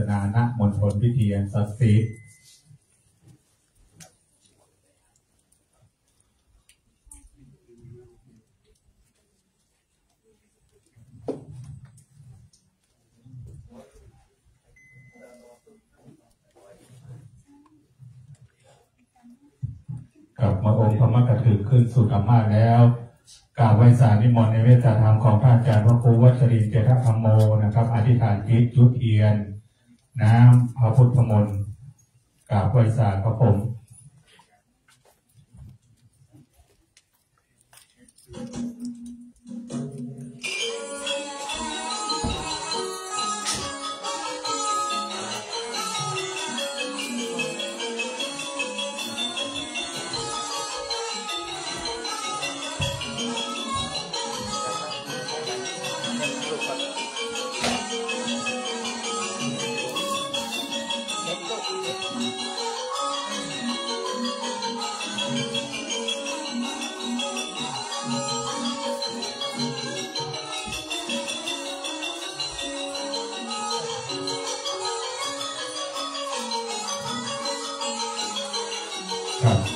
นาณมณฑลพิธีอันศักดิ์สิทธิ์กับมาองค์พระมกถึกขึ้นสู่ธรรมะแล้วกล่าวไว้สารนิมนต์ในเวทธรรมของพระอาจารย์พระครูวัชรินทร์เจตธรรมโมนะครับอธิษฐานจิตจุดเทียนน้ำพระพุทธมนต์กล่าวไว้สารพระผม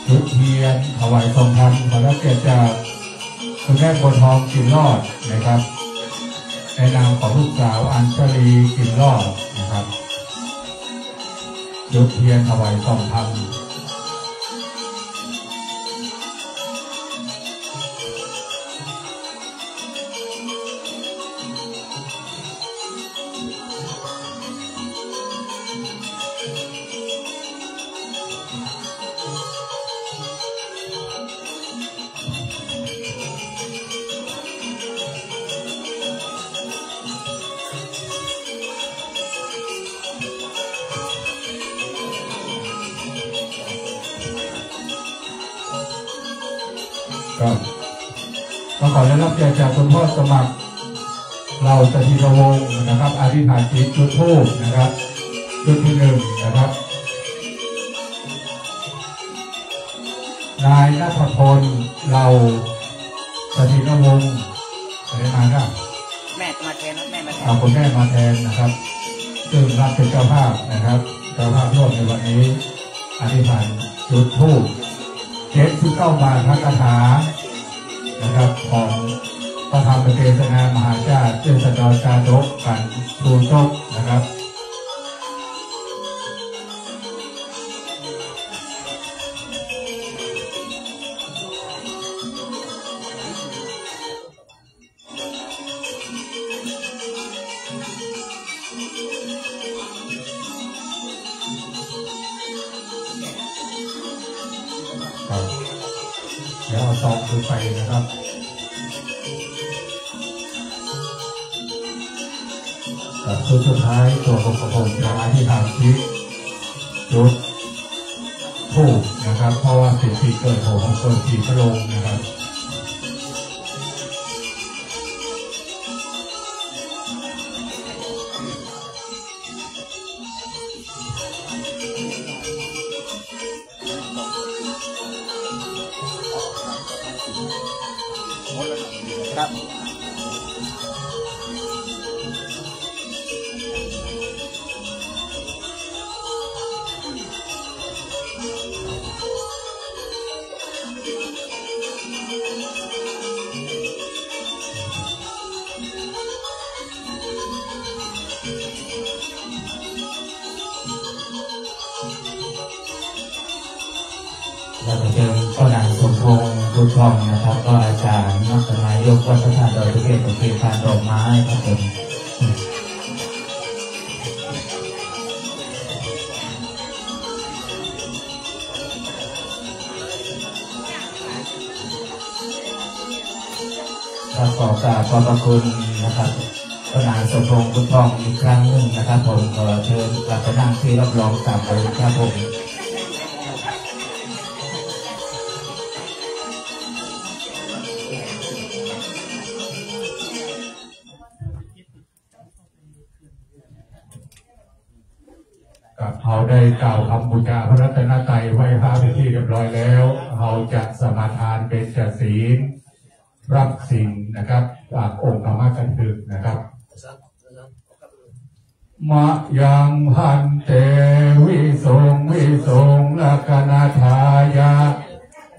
จุดเทียนถวายทรงธรรมขอรับเกียรติจากคุณแม่บัวทองกินรอดนะครับในนามของลูกสาวอัญชลีกินรอดนะครับจุดเทียนถวายทรงธรรมก็ขอได้รับเกียรติจากคุณพ่อสมัครเราสถิตวงศ์นะครับอธิษฐานจิตจุดธูปนะครับจุดที่1นะครับนายณัฐพลเราสถิตวงศ์อะไรมาครับแม่มาแทนแม่มาแทนคุณแม่มาแทนนะครับซึ่งรับเป็นเจ้าภาพนะครับเจ้าภาพร่วมในวันนี้อธิษฐานจุดธูป79 บาทพระคาถานะครับของพระธรรมเทศนามหาชาติเจษฎาจาดกกันชูชกนะครับเดี๋ยวเอาซองดูไปนะครับสุดท้ายตัวของผมจะอธิษฐานจิตจุดธูปนะครับเพราะว่าเป็นปีเกิดของคนปีพระลงนะครับครับแล้วก็เชิญพ่อนางสมพงษ์บุญทองนะครับก็อาจารย์นักนายกวัดพระธาตุดอยสุเทพโอเคพานดอกไม้ครับผมขอกราบขอบพระคุณนะครับพ่อนางสมพงษ์บุญทองอีกครั้งหนึ่งนะครับผมขอเชิญกลับไปนั่งที่รับรองตามไปครับผมเขาได้กล่าวคำบูชาพระรัตนตรัยไหว้พระเป็นที่เรียบร้อยแล้วเราจะสมาทานเป็นจศีลรับสิ่งนะครับจากองค์ธรรมกันถึกนะครับ มะยังพันเตวิสุงวิสุงลักนาทายะ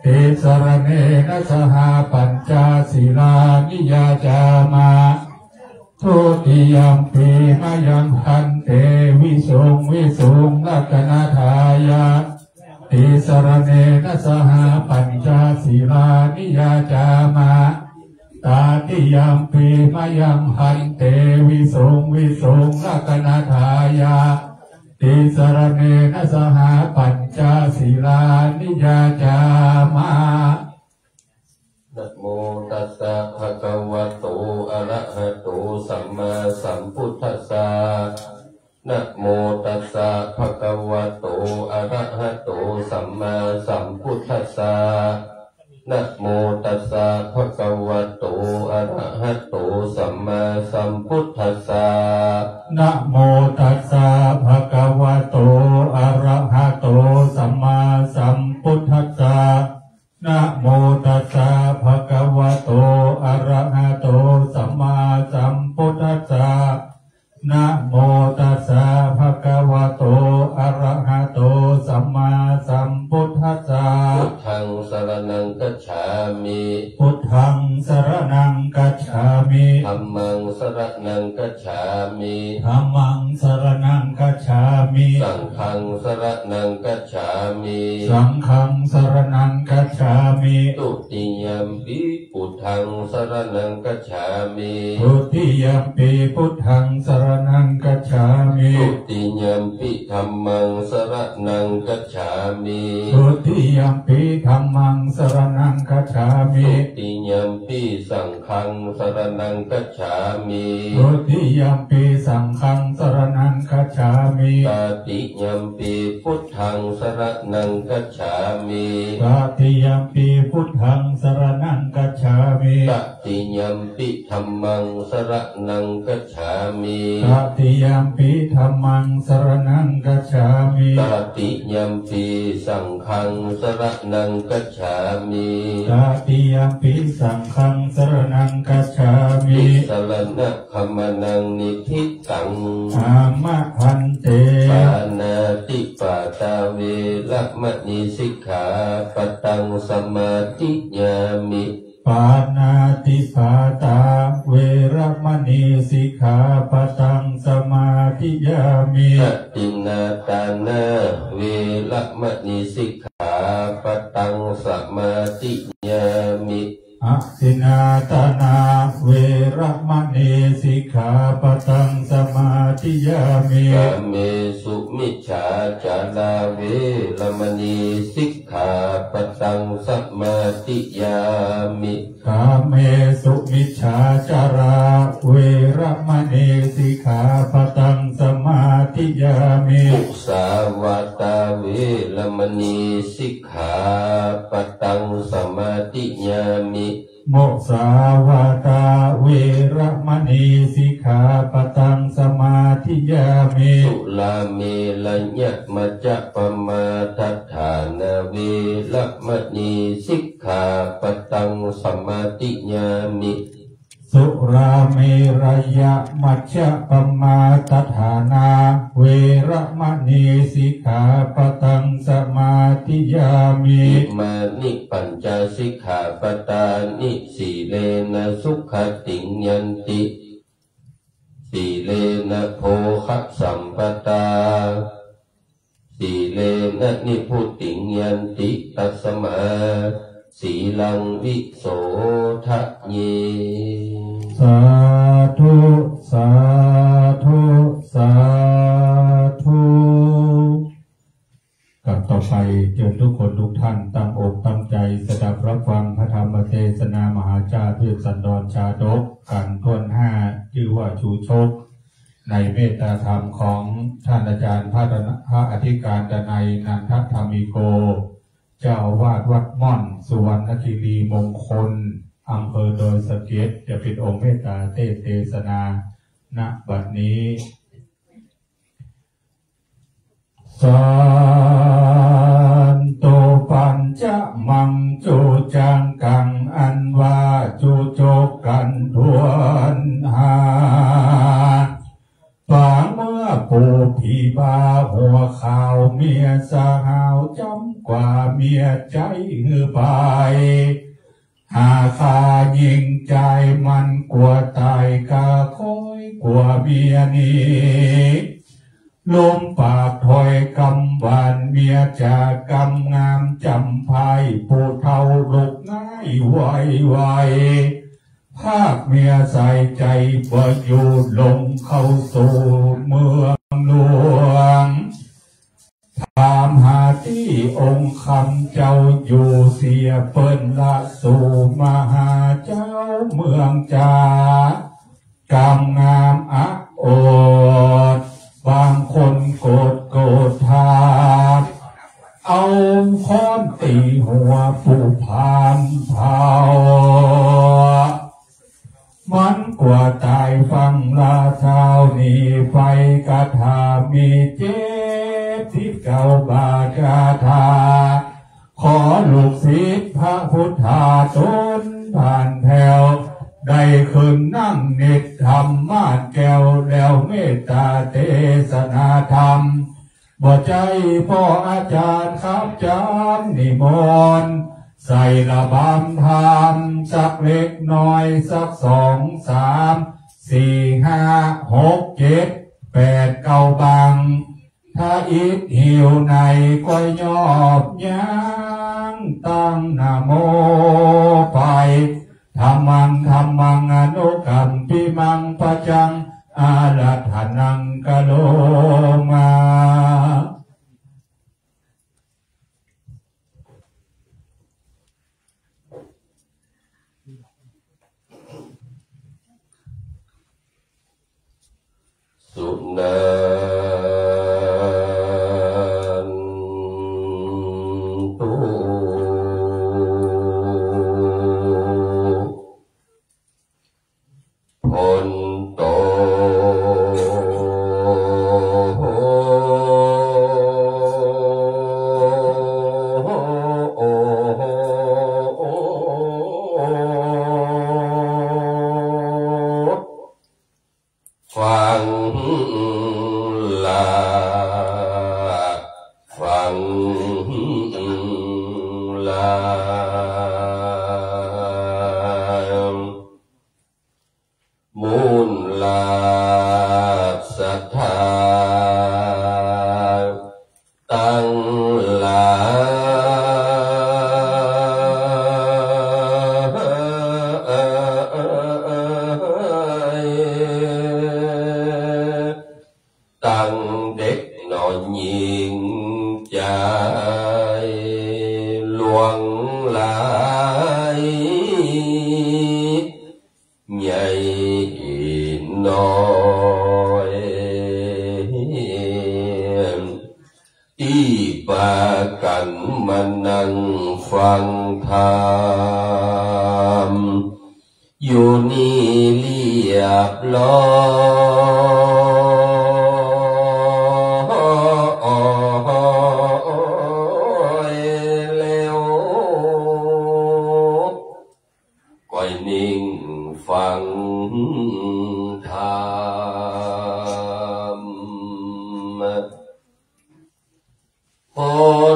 ติสรเนนะสหปัญจศีลานิยาจามาทุติยมปีมะยังพันเตวิสุงวิสุงลักนาทายะติสรเนนะสหปัญจศีลานิยาจามาตาติยมปีมะยังพันเตวิสุงวิสุงลักนาทายะติสรเนนะสหปัญจศีลานิยาจามานะโมตัสสะภะคะวะโตอะระหะโตสัมมาสัมพุทธัสสะนะโมตัสสะภะคะวะโตอะระหะโตสัมมาสัมพุทธัสสะนะโมตัสสะภะคะวะโตอะระหะโตสัมมาสัมพุทธัสสะนะโมตัสสะภะคะวะโตอะระหะโตสัมมาสัมพุทธัสสะนะโมตัสสะภะคะวะโตอะระหะโตสัมมาสัมพุทธัสสะนะโมตัสสะภะคะวะโตอะระหะโตสัมมาสัมพุทธัสสะพุทธังสรณังคัจฉามิพุทธังสรณังคัจฉามิธัมมังสรณังคัจฉามิธัมมังสรณังคัจฉามิสังฆังสรณังคัจฉามิสังฆังสรณังคัจฉามิตุติยมปิพุทธังสรณังคัจฉามิตุติยมปิพุทธังสรณังคัจฉามิตุติยมปิธัมมังสรณังคัจฉามิตุติยมปิธัมมังสรณังคัจฉามิตุติยมปิสังฆังสรณังคัจฉามิตุติยมปิสังฆังสรณังคัจฉามิตติยมปิพุทธังสรณังคัจฉามิตติยมปิพุทธังสรณังคัจฉามิตติยมปิธัมมังสรณังคัจฉามิตติยมปิธัมมังสรณังคัจฉามิตติยมปิสังฆังสรณังคัจฉามิตติยมปิสังฆังสรณังคัจฉามิสรณะคัมมนังนิทิตังอามะพันเตปานาติปาตาเวระมณีสิกขาปตังสมาธิญามิปานาติปาตาเวระมณีสิกขาปตังสมาธิยามิตินาตานาเวระมณีสิกขาปตังสมาธิญามิอสินาตานาเวระมณีสิกขาปตังสมาธิยามิกาเมสุมิจฉาจาราเวระมณีสิกขาปตังสมาธิยามิกาเมสุมิจฉาจาราเวระมณีสิกขาปตังสมาธิยามิมุสาวาตาเวระมณีสิกขาปตังสมาธิยามิโมสาวาตาเวระมณีสิกขาปตังสมาธิยามิสุลาเมลัญญมัจจปมาทัฏฐานาเวระมณีสิกขาปตังสมาธิยามิสุราเมรยะมัจจปมาทัฏฐานาเวระมณีสิกขาปตังสมาธิยามิอิมานิปัญจสิกขาปตานิสีเลนะสุขติงยันติสีเลนะโภคะสัมปตาสีเลนะนิพุติงยันติตัสสมาสีลังวิโสทะเยสาธุสาธุสาธุกับต่อไปเชิญทุกคนทุกท่านตั้งอกตั้งใจสดับรับฟังพระธรรมเทศนามหาจารย์ด้วยสันดรชาดกกันท่วนห้าชื่อว่าชูชกในเมตตาธรรมของท่านอาจารย์พระอธิการดนัยนันทธรรมิโกเจ้าอาวาสวัดม่อนสุวรรณคีรีมงคลอำเภอดอยสะเก็ดจะเป็นองค์เมตตาเทศนาณบัดนี้สันโตปัญจมังจูจังกังอันว่าจูโจกันทวนหาปางเมื่อ บาหัวข่าวเมียสหาวจำกว่าเมียใจหือไปหาคายิงใจมันกลัวตายกะคอยกลัวเมียนี้ลมปากถอยกำบานเมียจากกำงามจำภายผู้เท่าลุกง่ายไวไวภาคเมียใส่ใจบ่อยู่ลงเข้าสู่เมืองหลวงถามหาที่องค์คำเจ้าอยู่เสียเปิ้นละสู่มหาเจ้าเมืองจากำงามอักโอดบางคนโกรธทาเอาค้อนตีหัวผู้พานเผามันกว่าตายฟังลาเช้านี้ไฟกระทามีเจ็บที่เก่าบาคาถาขอลูกศิษย์พระพุทธาตนผ่านแถวได้คืนนั่งเนตรธรรมมาดแก้วแล้วเมตตาเทศนาธรรมบ่ใจพ่ออาจารย์ครับจำนิมนต์ใส่ระบำธรรมสักเล็กน้อยสัก2 3 4 5 6 7 8 9บังถ้าอิดหิวในก็ยอบยังตั้งนะโมไปธรรมังอนุกัมปิมังปะจังอารัธนังกะโลมาสุนันตุพลโตฟังลาฟังลามูลลาศรัทธาตั้งหลายตั้งเด็กหน่อยยิงใจหลวงหลายใหญ่น้อยที่ปากันมานั่งฟังธรรมอยู่นี่เรียบร้อยแล้วก้อยนิ่งฟังธรรมค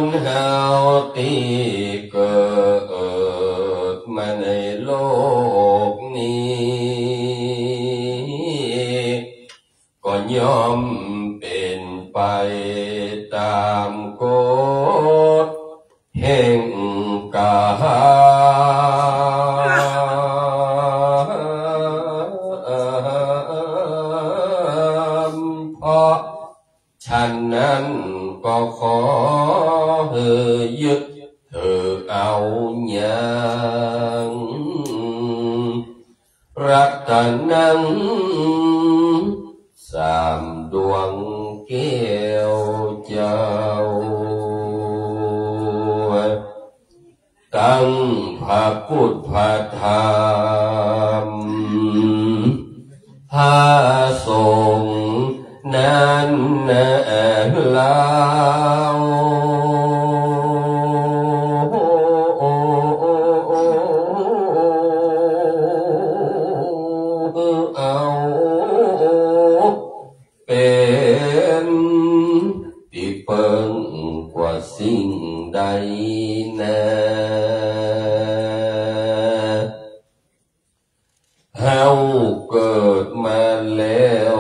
นเฮาที่เกิดมาในโลกนี้ก็ย่อมเป็นไปตามกฎแห่งกรรมเพราะฉะนั้นก็ขอยึดเธอเอาอย่างรัตนังสามดวงแก้วเจ้าตั้งพระพุทธพระธรรมพระสงฆ์นั้นแล้วเอาเป็น นะเฮาเกิดมาแล้ว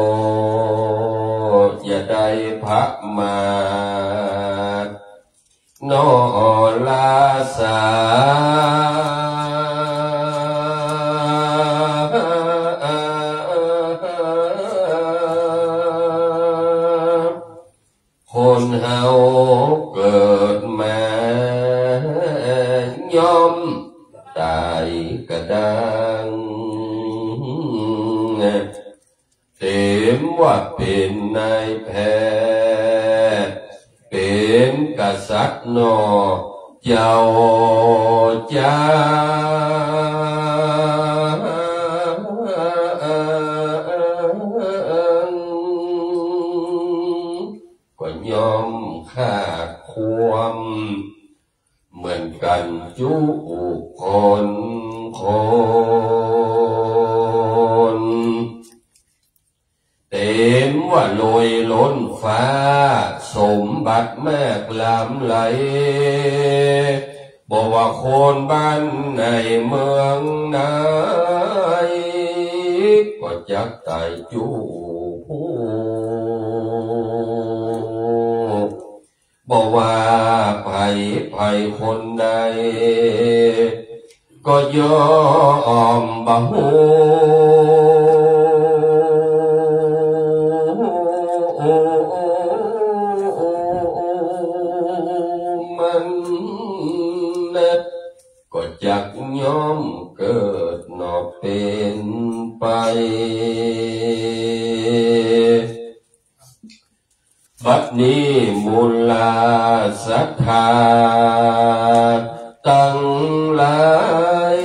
อย่าได้พักมาดนอลาสาคนเฮาเกิดมาย่อมตายกระดังเต็มว่าเป็นนายแพทย์เป็นกษัตริย์นอเจ้าจ้าก็ยอมฆ่าความเหมือนกันจุคนเต็มว่าลอยล้นฟ้าสมบัติแม่กลำไหลบอกว่าคนบ้านในเมืองไหนก็จักตายจูบอกว่าภัยคนใดก็ยอมบ่ฮู้มันนะก็จักยอมเกิดนอกเป็นไปบัดนี้มูลาศรัทธาตั้งหลาย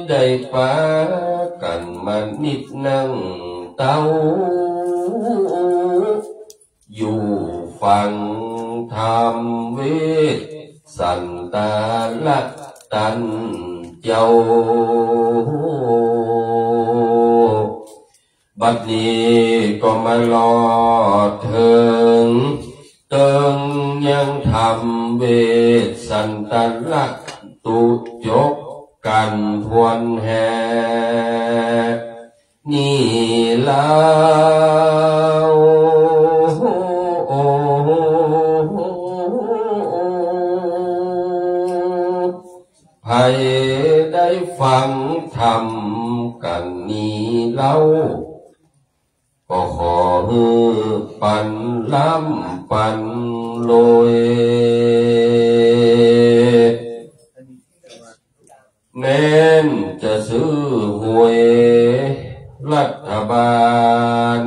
ได้ปากันมานิดนั่งเต้าอยู่ฟังธรรมเวทสันตาละตันเจ้าบัดนี้ก็มาลอดถึงเติงยังทำเวทสันตลักตุจกกันทวนแห่นี่แล้วใครได้ฟังธรรมกันนี้เล่าก็ขอปันล้ำปันโลยแม้นจะซื้อหวยรัฐบาล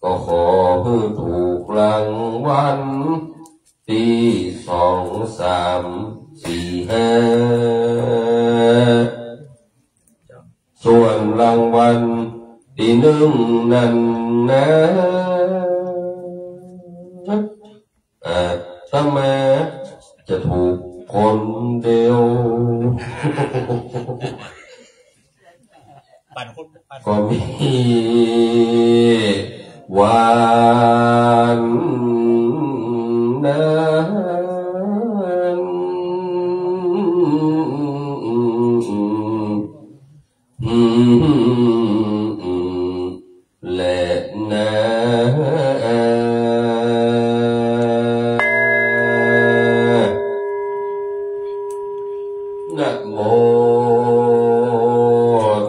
ก็ขอถูกรางวัลปี2 3 4 5ส่วนรางวัลที่1นั้นนะถ้าแม้จะถูกคนเดียวก็มีวันนั้นและนะนะโม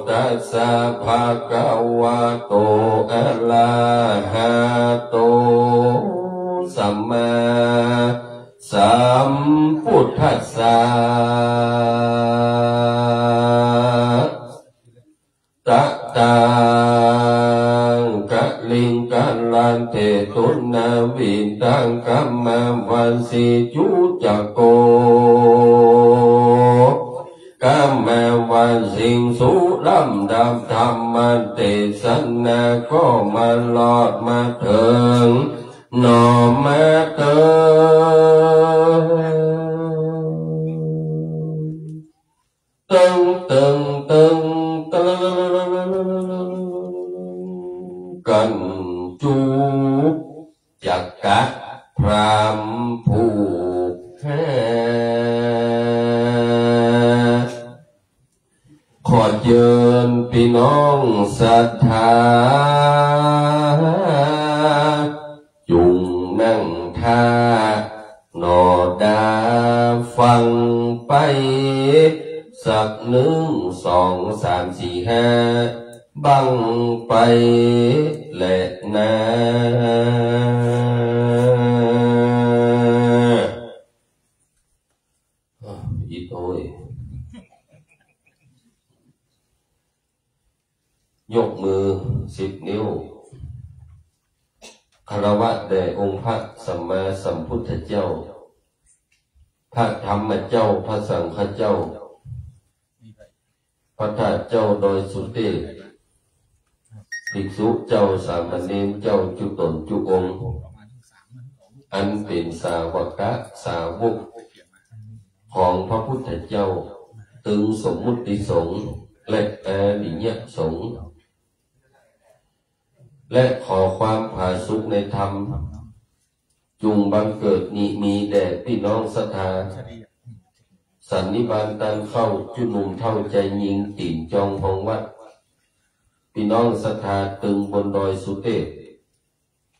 ตัสสะภะคะวะโตอะระหะโตสัมมาสัมพุทธัสสะตะตังกะลิงกัลลันเตตุนาวินตังกัมมังวันสิจุจักโกกัมมังวันสิงสุรัมดำธรรมันเตสันนาก็มาลอดมาถึงหนอมาเติตึงตึงตึงตึงกันจูจักกะพรามผู้ สี่ห้าบังไปและนาอีโต้ยยกมือ10 นิ้วคารวะแด่องค์พระสัมมาสัมพุทธเจ้าพระธรรมเจ้าพระสังฆเจ้าพระธาตุเจ้าโดยสุเทพภิกษุเจ้าสามเณรเจ้าจุตนจุองค์อันเป็นสาวกสาวกของพระพุทธเจ้าตึงสมมุติสงฆ์และอริยสงฆ์และขอความผาสุกในธรรมจุงบังเกิดนิมีแด่พี่น้องศรัทธาสันนิบาตตันเข้าจุนุ่มเท่าใจยิงติ่นจองของวัดพี่น้องศรัทธาตึงบนดอยสุเทพ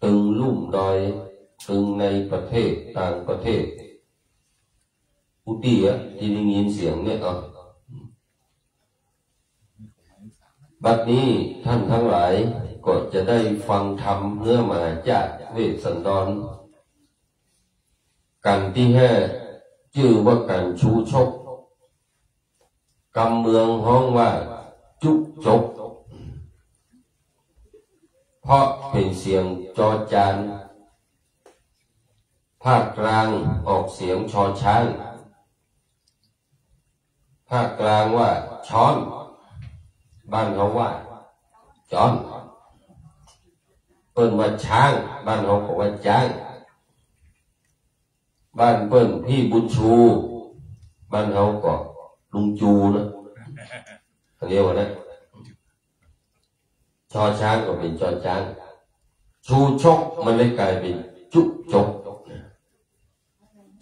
ตึงลุ่มดอยตึงในประเทศต่างประเทศอุติอ่ะที่ได้ยินเสียงเนี่ยบัดนี้ท่านทั้งหลายก็จะได้ฟังธรรมเนื้อมาจากเวสสันดรกันที่5ชื่อว่ากันชูชกกำเมืองห้องว่าจุกจกเพราะเป็นเสียงจอจานภาคกลางออกเสียงชอช้างภาคกลางว่าช้อนบ้านเขาว่าจอนเปิ้นว่าช้างบ้านเขาบอกว่าจ้างบ้านเปิ้นพี่บุญชูบ้านเขาก็ลุงจูนะเขาเรียกว่านะชอช้างก็เป็นจอช้างชูชกมันเลยกลายเป็นจุกจก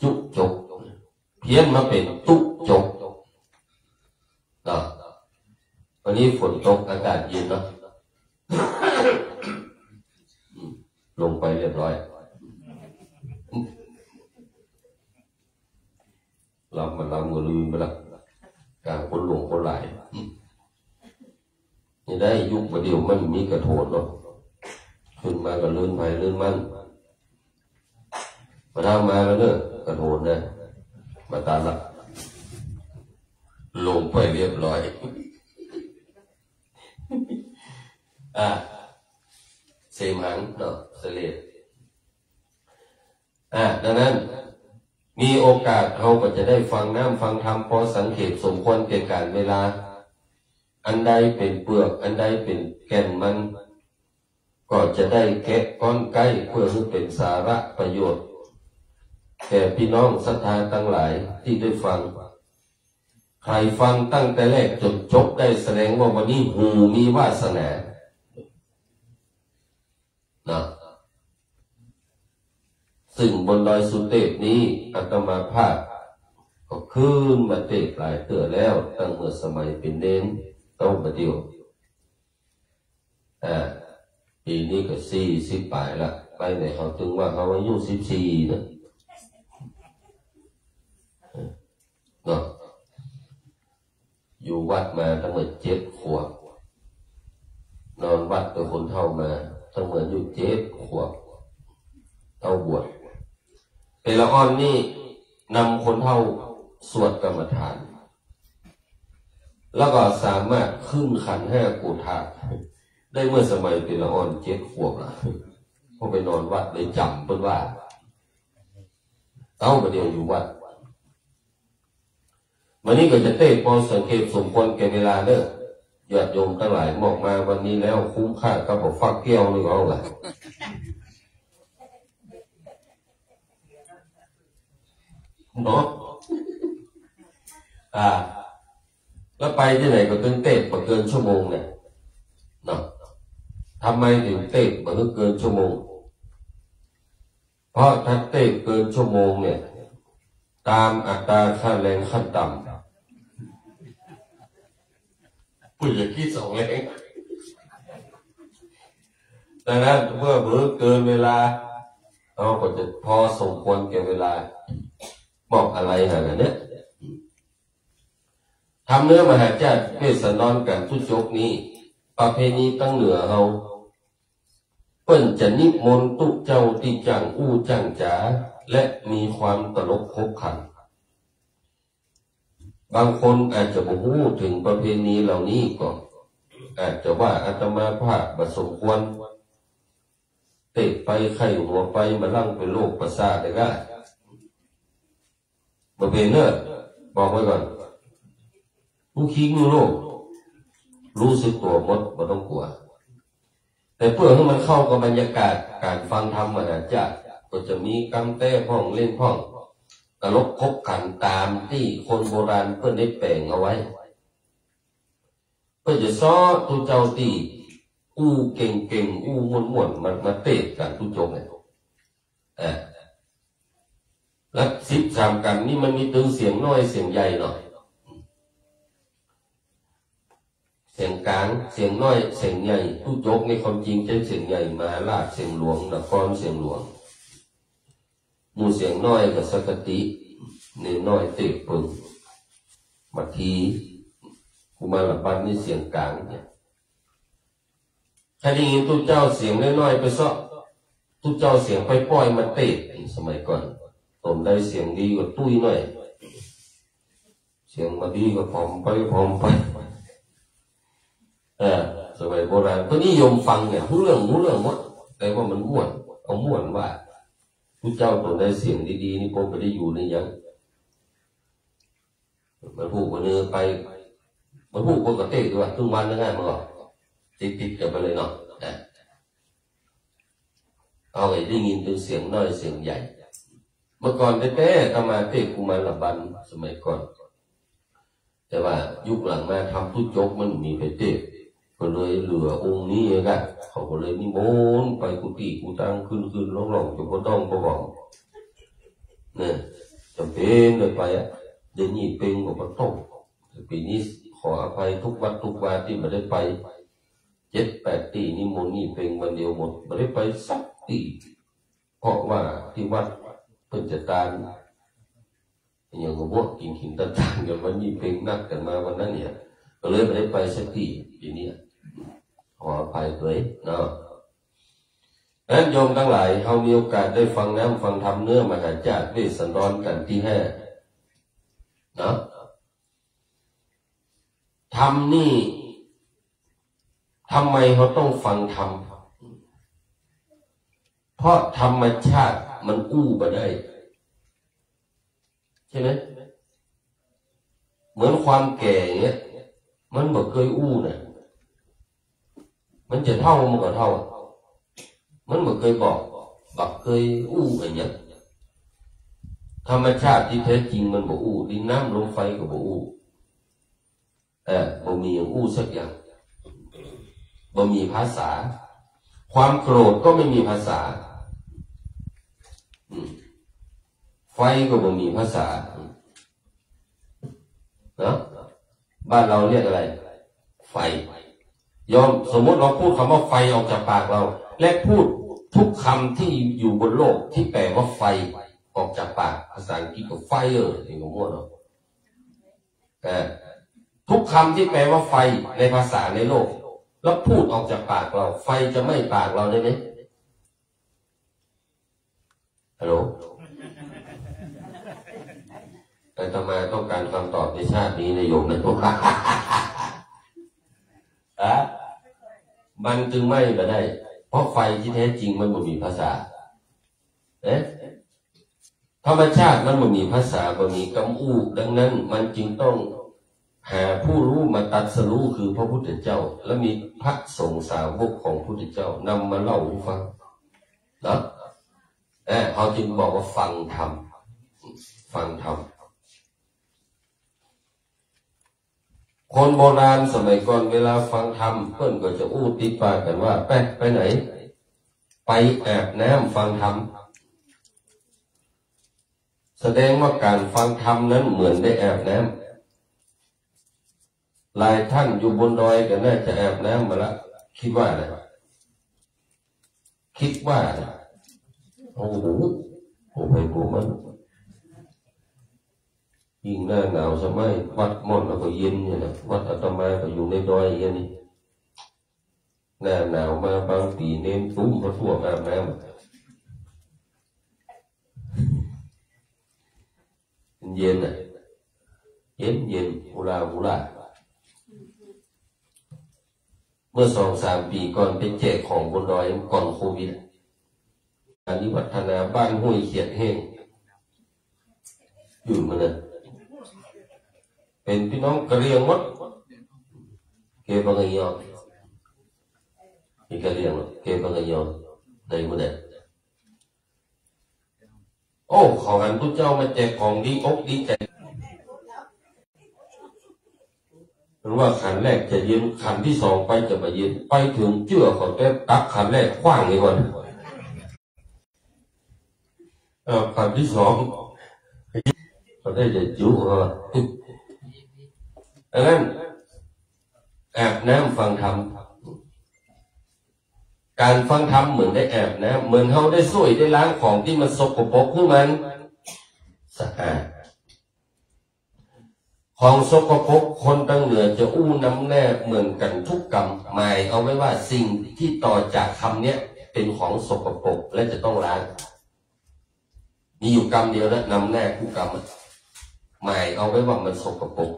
จุกจกเพี้ยนมาเป็นตุกจกวันนี้ฝนตกอากาศเย็นเนาะลงไปเรียบร้อยลำมือลืมไปละกลางคนหลงคนไหลนี่ได้ยุคประเดี๋ยวมันมีกระโถนเนาะขึ้นมาก็ลื่นไปลื่นมันมาทำมาแล้วเนอะกระโถนนะมาตาละลงไปเรียบร้อยเสมหังเนาะเสลดดังนั้นมีโอกาสเราก็จะได้ฟังน้ำฟังธรรมพอสังเกตสมควรแก่การเวลาอันใดเป็นเปลือกอันใดเป็นแก่นมันก็จะได้แกะก้อนใกล้เพื่อให้เป็นสาระประโยชน์แก่พี่น้องศรัทธาทั้งหลายที่ได้ฟังใครฟังตั้งแต่แรกจนจบได้แสดงว่าวันนี้หูมีวาสนานะซึ่งบนดอยสุเทพนี้อาตมาภาพก็ขึ้นมาเทศหลายเตือแล้วตั้งเมื่อสมัยเป็นเน้นต้องมาเดียวปีนี้ก็40 ปลายละไปไหนเขาถึงว่าเขาอายุ14นะเนาะอยู่วัดมาตั้งแต่7 ขวบนอนวัดกับคนเฒ่ามาตั้งแต่อายุ7 ขวบเฒ่าบวชแต่ละอ่อนนี่นำคนเฒ่าสวดกรรมฐานแล้วก็สามารถขึ้นขัน5 กูฏาได้เมื่อสมัยเป็นละอ่อน7 ขวบละพอไปนอนวัดเลยจำเพิ่นว่าเต้าประเดี๋ยวอยู่วัดวันนี้ก็จะเต้พอสังเกตสมควรแก่เวลาเด้อญาติโยมทั้งหลายมอกมาวันนี้แล้วคุ้มค่ากับบอกฟักเกี้ยวหรือเอาล่ะเนาะแล้วไปที่ไหนก็ต้องเต้บ่เกินชั่วโมงเนี่ยเนาะทำไมถึงเต้บ่เกินชั่วโมงเพราะถ้าเต้เกินชั่วโมงเนี่ยตามอัตราค่าแรงขั้นต่ำผู้ใหญ่คิด2 แรงดังนั้นเมื่อเกินเวลาเราก็จะพอสมควรแก่เวลาบอกอะไรหาเนี่ย ทำเนื้อมหาจัดเวสสันดรกันทุจกนี้ประเพณีตั้งเหนือเฮาเปิ้นจะนิมนต์ตุเจ้าที่จังอู้จังจ๋าและมีความตลกคบขันบางคนอาจจะบ่ฮู้ถึงประเพณีเหล่านี้ก็อาจจะว่าอาตมาภาพบ่สมควรเตะไปไข้หัวไปมาลั่งเป็นโรคประสาทได้ก็บ่เป็นเนอะบอกไว้ก่อนผู้คิงโลกรู้สึกตัวหมดบ่ต้องกลัวแต่เพื่อให้มันเข้ากับบรรยากาศการฟังธรรมนะจ๊ะก็จะมีกำแต้พ่องเล่นพ่องตลกคบขันตามที่คนโบราณเพื่อนได้แปลงเอาไว้เพื่อจะซ้อทุเจ้าตีอู้เก่งอู้ม่วนมาเตะกันทุจงเนี่ยแล้ว13กันนี่มันมีตึงเสียงน้อยเสียงใหญ่หน่อยเสียงกลางเสียงน้อยเสียงใหญ่ทุจกในความจริงใช้เสียงใหญ่มาลากเสียงหลวงนครเสียงหลวงหมู่เสียงน้อยกับสกติในน้อยเตะปึงมาทีกุมารปันนี่เสียงกลางเนี่ยใครได้ยินทุเจ้าเสียงน้อยๆไปซ้อทุเจ้าเสียงไปปล่อยมาเตะสมัยก่อนตนได้เสียงดีกว่าตุ้ยหน่อยเสียงมาดีกว่าผอมไปสมัยโบราณก็นิยมฟังเนี่ยรู้เรื่องหมดแต่ว่ามันม่วนเอาม่วนว่าผู้เจ้าตนได้เสียงดีๆนี่ผมไม่ได้อยู่ในยังมันพูดกันเนื้อไปมันพูดคนกับเต้ด้วยทุกวันนั่นไงมันหรอกติดกันไปเลยเนาะเอาไงได้ยินเป็นเสียงน้อยเสียงใหญ่เมื่อก่อนแท้ๆทำมาเต้กุมารบันสมัยก่อนแต่ว่ายุคหลังมาทำทุจกมันมีไปเต้ก็เลยเหลือองค์นี้กันเขาก็เลยนิมนต์ไปกุฏิกุตังขึ้นร้องจนก็ต้องก็บอกเนี่ยจำเป็นเลยไปเดี๋ยวนี้เป็นก็มาต้องปีนี้ขออภัยทุกวัดทุกวาที่ไม่ได้ไป7-8 ตีนิมนต์นี่เป็นวันเดียวหมดไม่ได้ไปสักตีเพราะว่าที่วัดเพิ่นจะตานอย่างกับพวกกินต่างๆกันวันนี้เป็นนักกันมาวันนั้นเนี่ยก็เลยไม่ได้ไปสักทีปีนี้ขออภัยเลยเนาะนั้นโยมทั้งหลายเขามีโอกาสได้ฟังน้ำฟังธรรมเนื้อมหาจักรเวสสันดรกันที่5เนาะธรรมนี่ทำไมเขาต้องฟังธรรมเพราะธรรมชาติมันอู้มาได้ใช่ไหมเหมือนความแก่เงี้ยมันบ่เคยอู้นะมันจะเท่ามันก็เท่ามันบ่เคยบอกเคยอู้อะไรเงี้ยธรรมชาติที่แท้จริงมันบ่อู้ดินน้ำลมไฟก็บ่อู้บ่มีอย่างอู้สักอย่างบ่มีภาษาความโกรธก็ไม่มีภาษาไฟก็บ่มีภาษาเนาะบ้านเราเรียกอะไรไฟยอมสมมติเราพูดคำว่าไฟออกจากปากเราและพูดทุกคำที่อยู่บนโลกที่แปลว่าไฟออกจากปากภาษาอังกฤษก็ไฟอย่างมั่วเนาะทุกคำที่แปลว่าไฟในภาษาในโลกแล้วพูดออกจากปากเราไฟจะไม่ปากเราได้ไหมฮัลโหลแต่ทำไมต้องการคำตอบในชาตินี้นายโยมนะทุกท่านมันจึงไม่ได้เพราะไฟที่แท้จริงมันไม่มีภาษาธรรมชาติมันไม่มีภาษาไม่มีคำอู้ดังนั้นมันจึงต้องหาผู้รู้มาตรัสรู้คือพระพุทธเจ้าและมีพระสงฆ์สาวกของพระพุทธเจ้านำมาเล่าให้ฟังนะเขาจึงบอกว่าฟังธรรมคนโบราณสมัยก่อนเวลาฟังธรรมเพื่อนก็จะอู้ติดปากกันว่าไปไหนไปอาบน้ำฟังธรรมแสดงว่าการฟังธรรมนั้นเหมือนได้อาบน้ำหลายท่านอยู่บนดอยก็น่าจะอาบน้ำมาละคิดว่าอะไรโอ้โหไปกูมัน ยิ่งหน้าหนาวสมัยวัดม่อนแล้วก็เย็นเนี่ยนะวัดอาตมาก็อยู่ในดอยอย่างนี้หน้าหนาวมาบางปีเน้นตุ้มพระทั่วอาบน้ำเย็นอ่ะเย็นอุลาเมื่อ2-3 ปีก่อนไปแจกของบนดอยก่อนโควิดอันนี้วัฒนาบ้านห้วยเขียดแห้งอยู่มาเลยเป็นพี่น้องกะเหรี่ยงหมดเก็บอะไรยอมีกะเหรี่ยงเก็บอะไรยอได้หมดเลยโอ้ขอกันทุกเจ้ามาแจกของดีอกดีใจหรือว่าขันแรกจะเย็นขันที่2ไปจะมาเย็นไปถึงเชื่อเขาแต่ตักขันแรกขว้างนี่ก่อนขันที่2เขาได้จะจุดังนั้นอาบน้ำฟังธรรมการฟังธรรมเหมือนได้อาบน้ำเหมือนเขาได้ช่วยได้ล้างของที่มันสกปรกขึ้นมันสะอาดของสกปรกคนตั้งเหนือจะอู้น้ำแน่เหมือนกันทุกกรรมหมายเอาไว้ว่าสิ่งที่ต่อจากคำเนี้ยเป็นของสกปรกและจะต้องล้างมีอยู่กรรมเดียวนะนำแน่คู่กรรมหมายเอาไว้ว่ามันสกปรก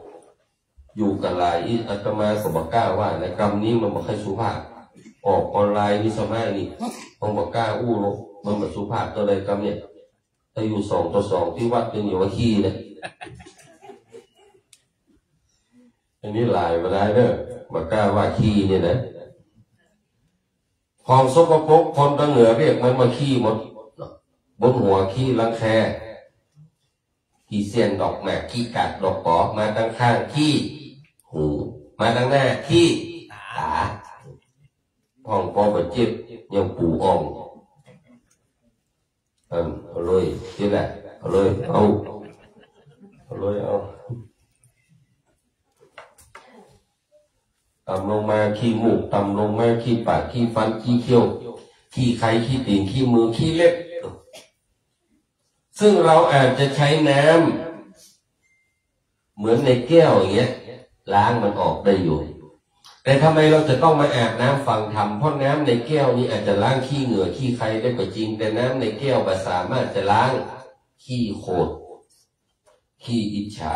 อยู่กับหลายอาตมาก็บอกกล้าว่าในกรรมนี้มันบอกให้สุภาพออกออนไลน์นี่สมัยนี่มันบอกกล้าอู้ลงมันบอกสุภาพตัวใดกรรมเนี่ยถ้าอยู่2-2ที่วัดเป็นอยู่ว่าขี้เนี่ยอันนี้หลายมาได้เด้อบอกกล้าว่าขี้เนี่ยนะของสกปรกคนตั้งเหนือเรียกมันมาขี้หมดบนหัวขี้รังแคขี้เสียนดอกแหมขี้กัดดอกปอมาตั้งข้างขี้หูมาตั้งหน้าขี้ตาห้องปอประจิตยังปูอ่องเอาเลยนี่แหละเอาเลยเอาเลยเอาต่ำลงมาขี้มูกต่ำลงมาขี้ปากขี้ฟันขี้เขี้ยวขี้ไข่ขี้ตีนขี้มือขี้เล็บซึ่งเราอาจจะใช้น้ำเหมือนในแก้วอย่างเงี้ยล้างมันออกได้อยู่แต่ทำไมเราจะต้องมาอาบน้ำฟังธรรมเพราะน้ำในแก้วนี้อาจจะล้างขี้เหงื่อขี้ใครได้ก็จริงแต่น้ำในแก้วก็สามารถจะล้างขี้โคตรขี้อิจฉา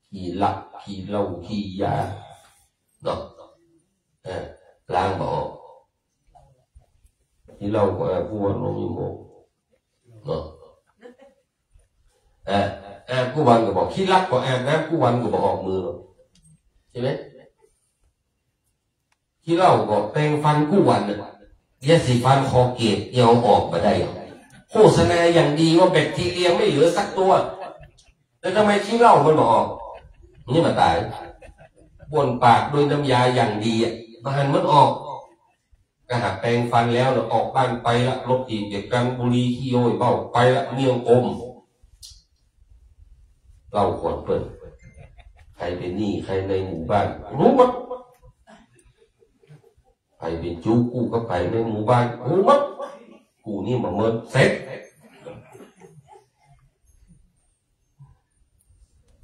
ขี้ลักขี้เหล้าขี้ยาเนาะล้างบ่ออกขี้เหล้าก็ผู้วันลงมีโมผู้วันก็บอกขี้รักก็อาบน้ำผู้วันก็บอกออกมือใช่ไหมขี้เหล้าก็แปรงฟันผู้วันยาสีฟันคอเกตยังออกมาได้โฆษณาอย่างดีว่าแบคทีเรียไม่เหลือสักตัวแต่ทำไมขี้เหล้ามันบอกออกนี่มาตายบนปากด้วยน้ำยาอย่างดีมันออกกระหักแปรงฟันแล้วออกบ้านไปละรถอีกเก็บกันบุหรี่ขี้โยยเบ้าไปละเมี่ยงอมเราขวดเปิดใครเป็นหนี้ใครในหมู่บ้านรู้มั้ยใครเป็นจู้กู้กับใครในหมู่บ้านรู้มั้ยกูนี่มาเมินเซ็ต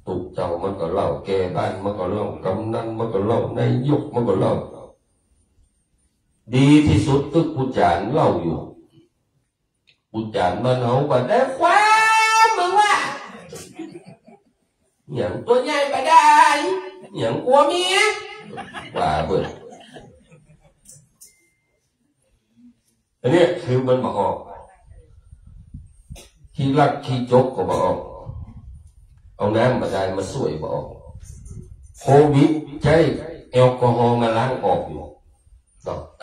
ตุกเจ้ามันก็เล่าแกบ้านมันก็เล่ากำนันมันก็เล่านายกมันก็เล่าดีที่สุดคือกูจานเล่าอยู่กูจานมันเอาไปได้ความมึงว่าอย่างตัวใหญ่ไปได้อย่างกลัวเมียว่าเบิดอันนี้คือมันบอกออกที่รักที่จกก็บอกออกเอาน้ำมาได้มาสวยบอกโควิดใช้แอลกอฮอล์มาล้างออกอยู่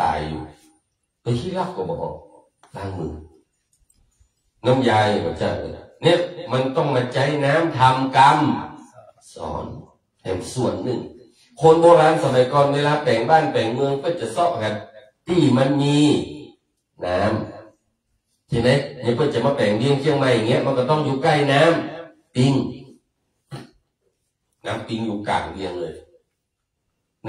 ตายอยู่ไปที่รักก็บอกล้างมือน้ำยาก็จะเนี่ยมันต้องมาใช้น้ำทำกรรมสอนแห่งส่วนหนึ่งคนโบราณสมัยก่อนเวลาแต่งบ้านแต่งเมืองก็จะซ่อกันที่มันมีน้ำใช่ไหมเนี่ยเพื่อจะมาแต่งเรียงเชียงใหม่อย่างเงี้ยมันก็ต้องอยู่ใกล้น้ำปิงอยู่กลางเรียงเลย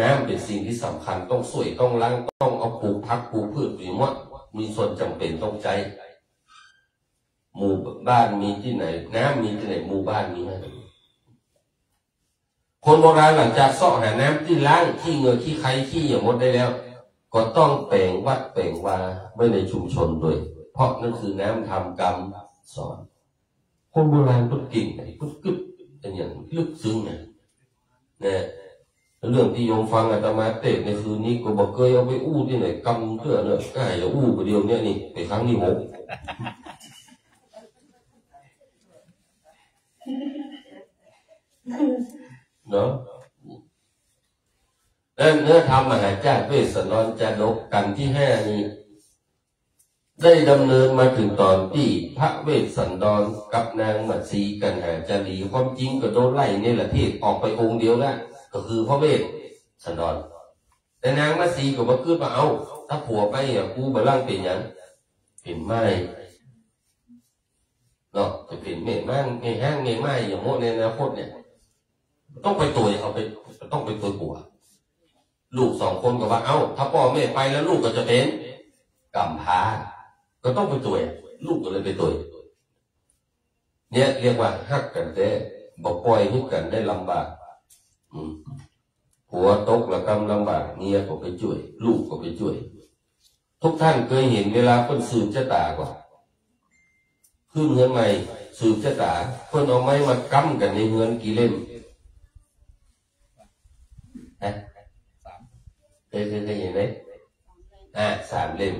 น้ำเป็นสิ่งที่สำคัญต้องสวยต้องล้างต้องเอาปลูกพักปลูกพืชหรือว่ามีส่วนจำเป็นต้องใจ หมู่บ้านมีที่ไหนน้ำมีที่ไหนหมู่บ้านมีไหมคนโบราณหลังจากเสาะหาน้ำที่ล้างขี้เหงื่อขี้ใครขี้อย่างหมดได้แล้วก็ต้องแปลงวัดแปลงวาไว้ในชุมชนด้วยเพราะนั่นคือน้ำทำกรรมสอนคนโบราณพุทธกิ่งไหนพุทธกึศเป็นอย่างลึกซึ้งเนี่ยเรื่องที่โยมฟังอาตมาเทศในคืนนี้ก็บอกเคยเอาไปอู้ที่ไหนกำเพื่อเนี่ยก็ให้อู้ไปเดียวเนี่ยนี่ไปครั้งที่6เนาะและเนื้อธรรมมหาจารย์เวสสันดรจารกกันที่5นี้ได้ดำเนินมาถึงตอนที่พระเวสสันดรกับนางมัตสีกันหาจารีความจริงก็โดนไล่ในประเทศออกไปองค์เดียวแล้วก็คือพระเวสสันดรแต่นางมัตสีก็มาขึ้นมาเอาถ้าผัวไปกูบาลังเป็นอย่างเป็นไม้เนาะจะเป็นเมฆม่านเมฆห้างเมฆไม้อย่างโมในอนาคตเนี่ยต้องไปตัวเอาไปต้องไปตัวผัวลูก2 คนก็ว่าเอ้าถ้าพ่อแม่ไปแล้วลูกก็จะเป็นกำพร้าก็ต้องไปตัวลูกก็เลยไปตัวเนี่ยเรียกว่าฮักกันแต่บอกปล่อยให้กันได้ลำบากผัวตกละกำลำบากเมียก็ไปช่วยลูกก็ไปช่วยทุกท่านเคยเห็นเวลาคนสืบชะตากว่าขึ้นเงินใหม่สืบชะตาคนเอาไม้มากำกันในเงินกี่เล่มเคยเห็นไหม3 เล่ม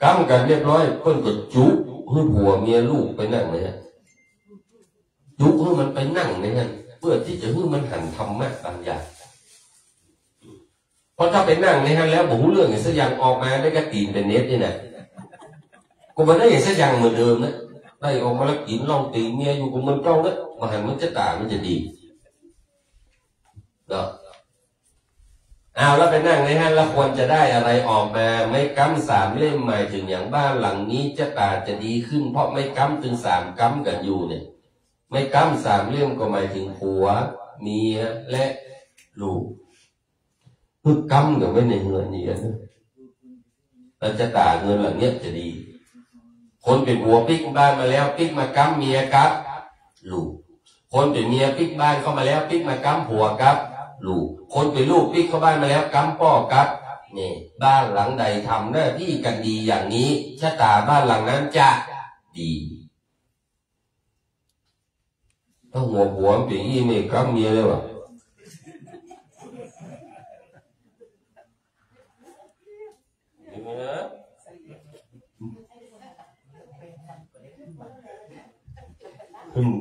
กำกันเรียบร้อยเพิ่นก็จุให้ผัวเมียลูกไปนั่งเลยฮะจุให้มันไปนั่งเลยฮะเพื่อที่จะให้มันหันธรรมะบางอย่างเพราะถ้าไปนั่งในฮะแล้วผมรู้เรื่องอย่างสักอย่างออกมาได้กระตีนเป็นเน็ตนี่นะก็มาได้อย่างสักอย่างเหมือนเดิมนะได้ออกมาแล้วกินลองตีเมียอยู่กับมันเจ้านะมาหันมันจะต่างมันจะดีเนาะเอาแล้วไปนั่งในห้างแล้วควรจะได้อะไรออกมาไม่กำ3 เล่มหมายถึงอย่างบ้านหลังนี้จะตาจะดีขึ้นเพราะไม่กำถึง3 กำกันอยู่เนี่ยไม่กำ3 เล่มก็หมายถึงผัวเมียและลูกคือกำกันไว้ในเงินนี่นะแล้วจะตาเงินหลังเนี้ยจะดีคนเป็นผัวปิ๊กบ้านมาแล้วปิ๊กมากำเมียกับลูกคนเป็นเมียปิ๊กบ้านเข้ามาแล้วปิ๊กมากำผัวกับลูกคนเป็นลูกปิ๊กเข้าบ้านมาแล้วกำพ่อกับนี่บ้านหลังใดทำหน้าที่กันดีอย่างนี้ชะตาบ้านหลังนั้นจะดีถ้าหัวผัวเป็นยี่เมฆกำเมียเลยวะ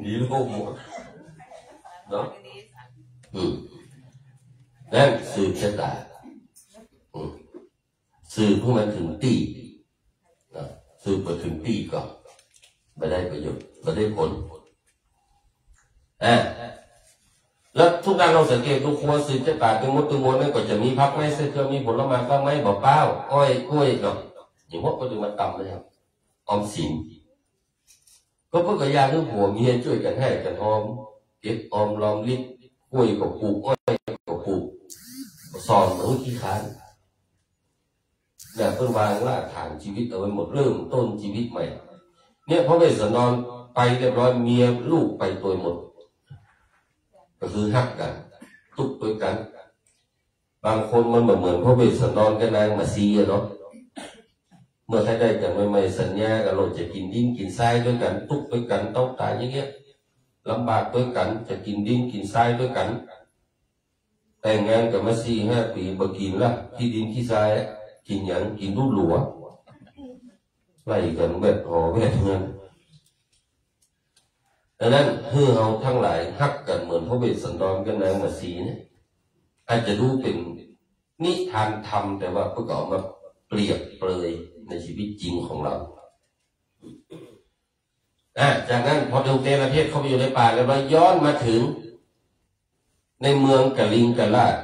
ดีลูกหมดเนาะนั่นสืบชะตาสืบเพื่อมันถึงตีสืบไปถึงตีก่อนไม่ได้ประโยชน์ไม่ได้ผลแล้วทุกการเราสังเกตทุกครัวสืบชะตาเป็นมดตัวมดนั่นก็จะมีพักไม้เสื้อเครื่องมีผลไม้บ้างไหมบอกเป้าอ้อยกล้วยเนาะอย่างพวกก็จะมาต่ำเลยครับออมสินก็เพื่อกระยาเรื่องผัวเมียช่วยกันให้กันหอมเก็บออมรอมริบกล้วยกับปลูกอ้อยกับปลูกสอนเหมือนขี้ค้านแต่เพิ่งวางว่าฐานชีวิตเอาไว้หมดเริ่มต้นชีวิตใหม่เนี่ยพระเวสสันดรไปเรียบร้อยเมียลูกไปตัวหมดก็คือฮักกันทุกตัวกันบางคนมันเหมือนพระเวสสันดรกับนางมาซีเนาะเมื่อได้กันใหม่ๆสัญญากันเราจะกินดินกินทรายด้วยกันทุกด้วยกันต้องตายอย่างเงี้ยลำบากด้วยกันจะกินดินกินทรายด้วยกันแต่งงานกับมา4-5 ปีบ่กินละที่ดินที่ทรายกินอย่างกินรูดหลัวไล่กันแบบหอแบบเงินดังนั้นเพื่อเราทั้งหลายฮักกันเหมือนพระเวสสันดรกับนางมาสีเนี่ยอาจจะดูเป็นนิทานธรรมแต่ว่าประกอบมาเปรียบเปรยในชีวิตจริงของเราจากนั้นพอดูเตระเทศเข้าไปอยู่ในป่าแล้วย้อนมาถึงในเมืองกะลิงกะลาด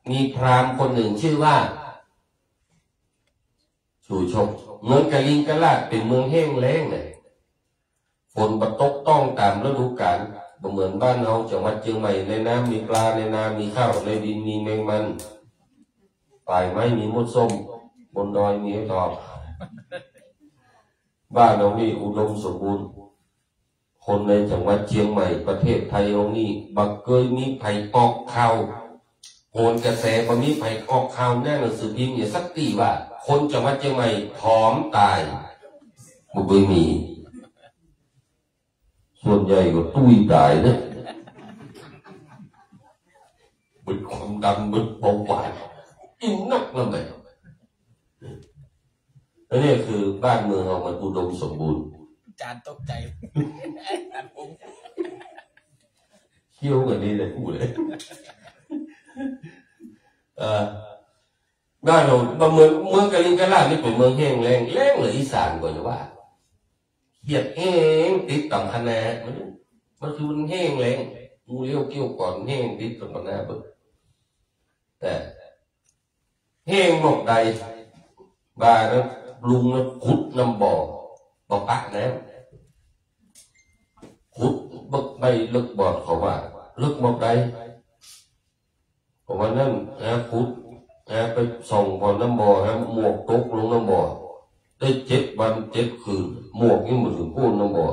มีพราหมณ์คนหนึ่งชื่อว่าชูชกเมืองกะลิงกะลาดเป็นเมืองแห้งแล้งเลยฝนตกต้องตามฤดูกาลเหมือนบ้านเราจังหวัดเชียงใหม่ในน้ำมีปลาในนามีข้าวในดินมีแมงมันป่ายไม้มีมดส้มบนดอยมีทอง บ้านเรานี่อุดมสมบูรณ์คนในจังหวัดเชียงใหม่ประเทศไทยเรานี่บักเกยมีไผ่ออกข่าวโหนกระแสบ่มีไผ่ออกข่าวแน่หนังสือพิมพ์อย่าสักตีว่าคนจังหวัดเชียงใหม่ผอมตายบ่เคยมีส่วนใหญ่ก็ตุ้ยตายนะบึดความดันบึดเบาหวานอินนักแล้วไหมอันนี้คือบ้านเมืองเรามันอุดมสมบูรณ์จานตกใจจานผม เขี้ยวกันนี่เลยพูดเลยบ้านเราเมืองกะลิงกะลาดนี่เป็นเมืองแห้งแล้งเลยอีสานก่อนจะว่าเหียดแห้งติดต่ำคะแนนมันคือมันแห้งแล้งงูเลี้ยวเกี่ยวก่อนแห้งติดต่ำคะแนนเบิกแต่แห้งหมกใดบ้านนั้นลุงนั้นขุดน้ำบ่อปักน้ำขุดบักใบลึกบอดเขาว่าลึกหมกใดผมว่านั่นขุดไปส่องบ่อน้ำบ่อหมวกตกลงน้ำบ่อได้7 วัน 7 คืนหมวกนี่มันถึงก้นน้ำบ่อ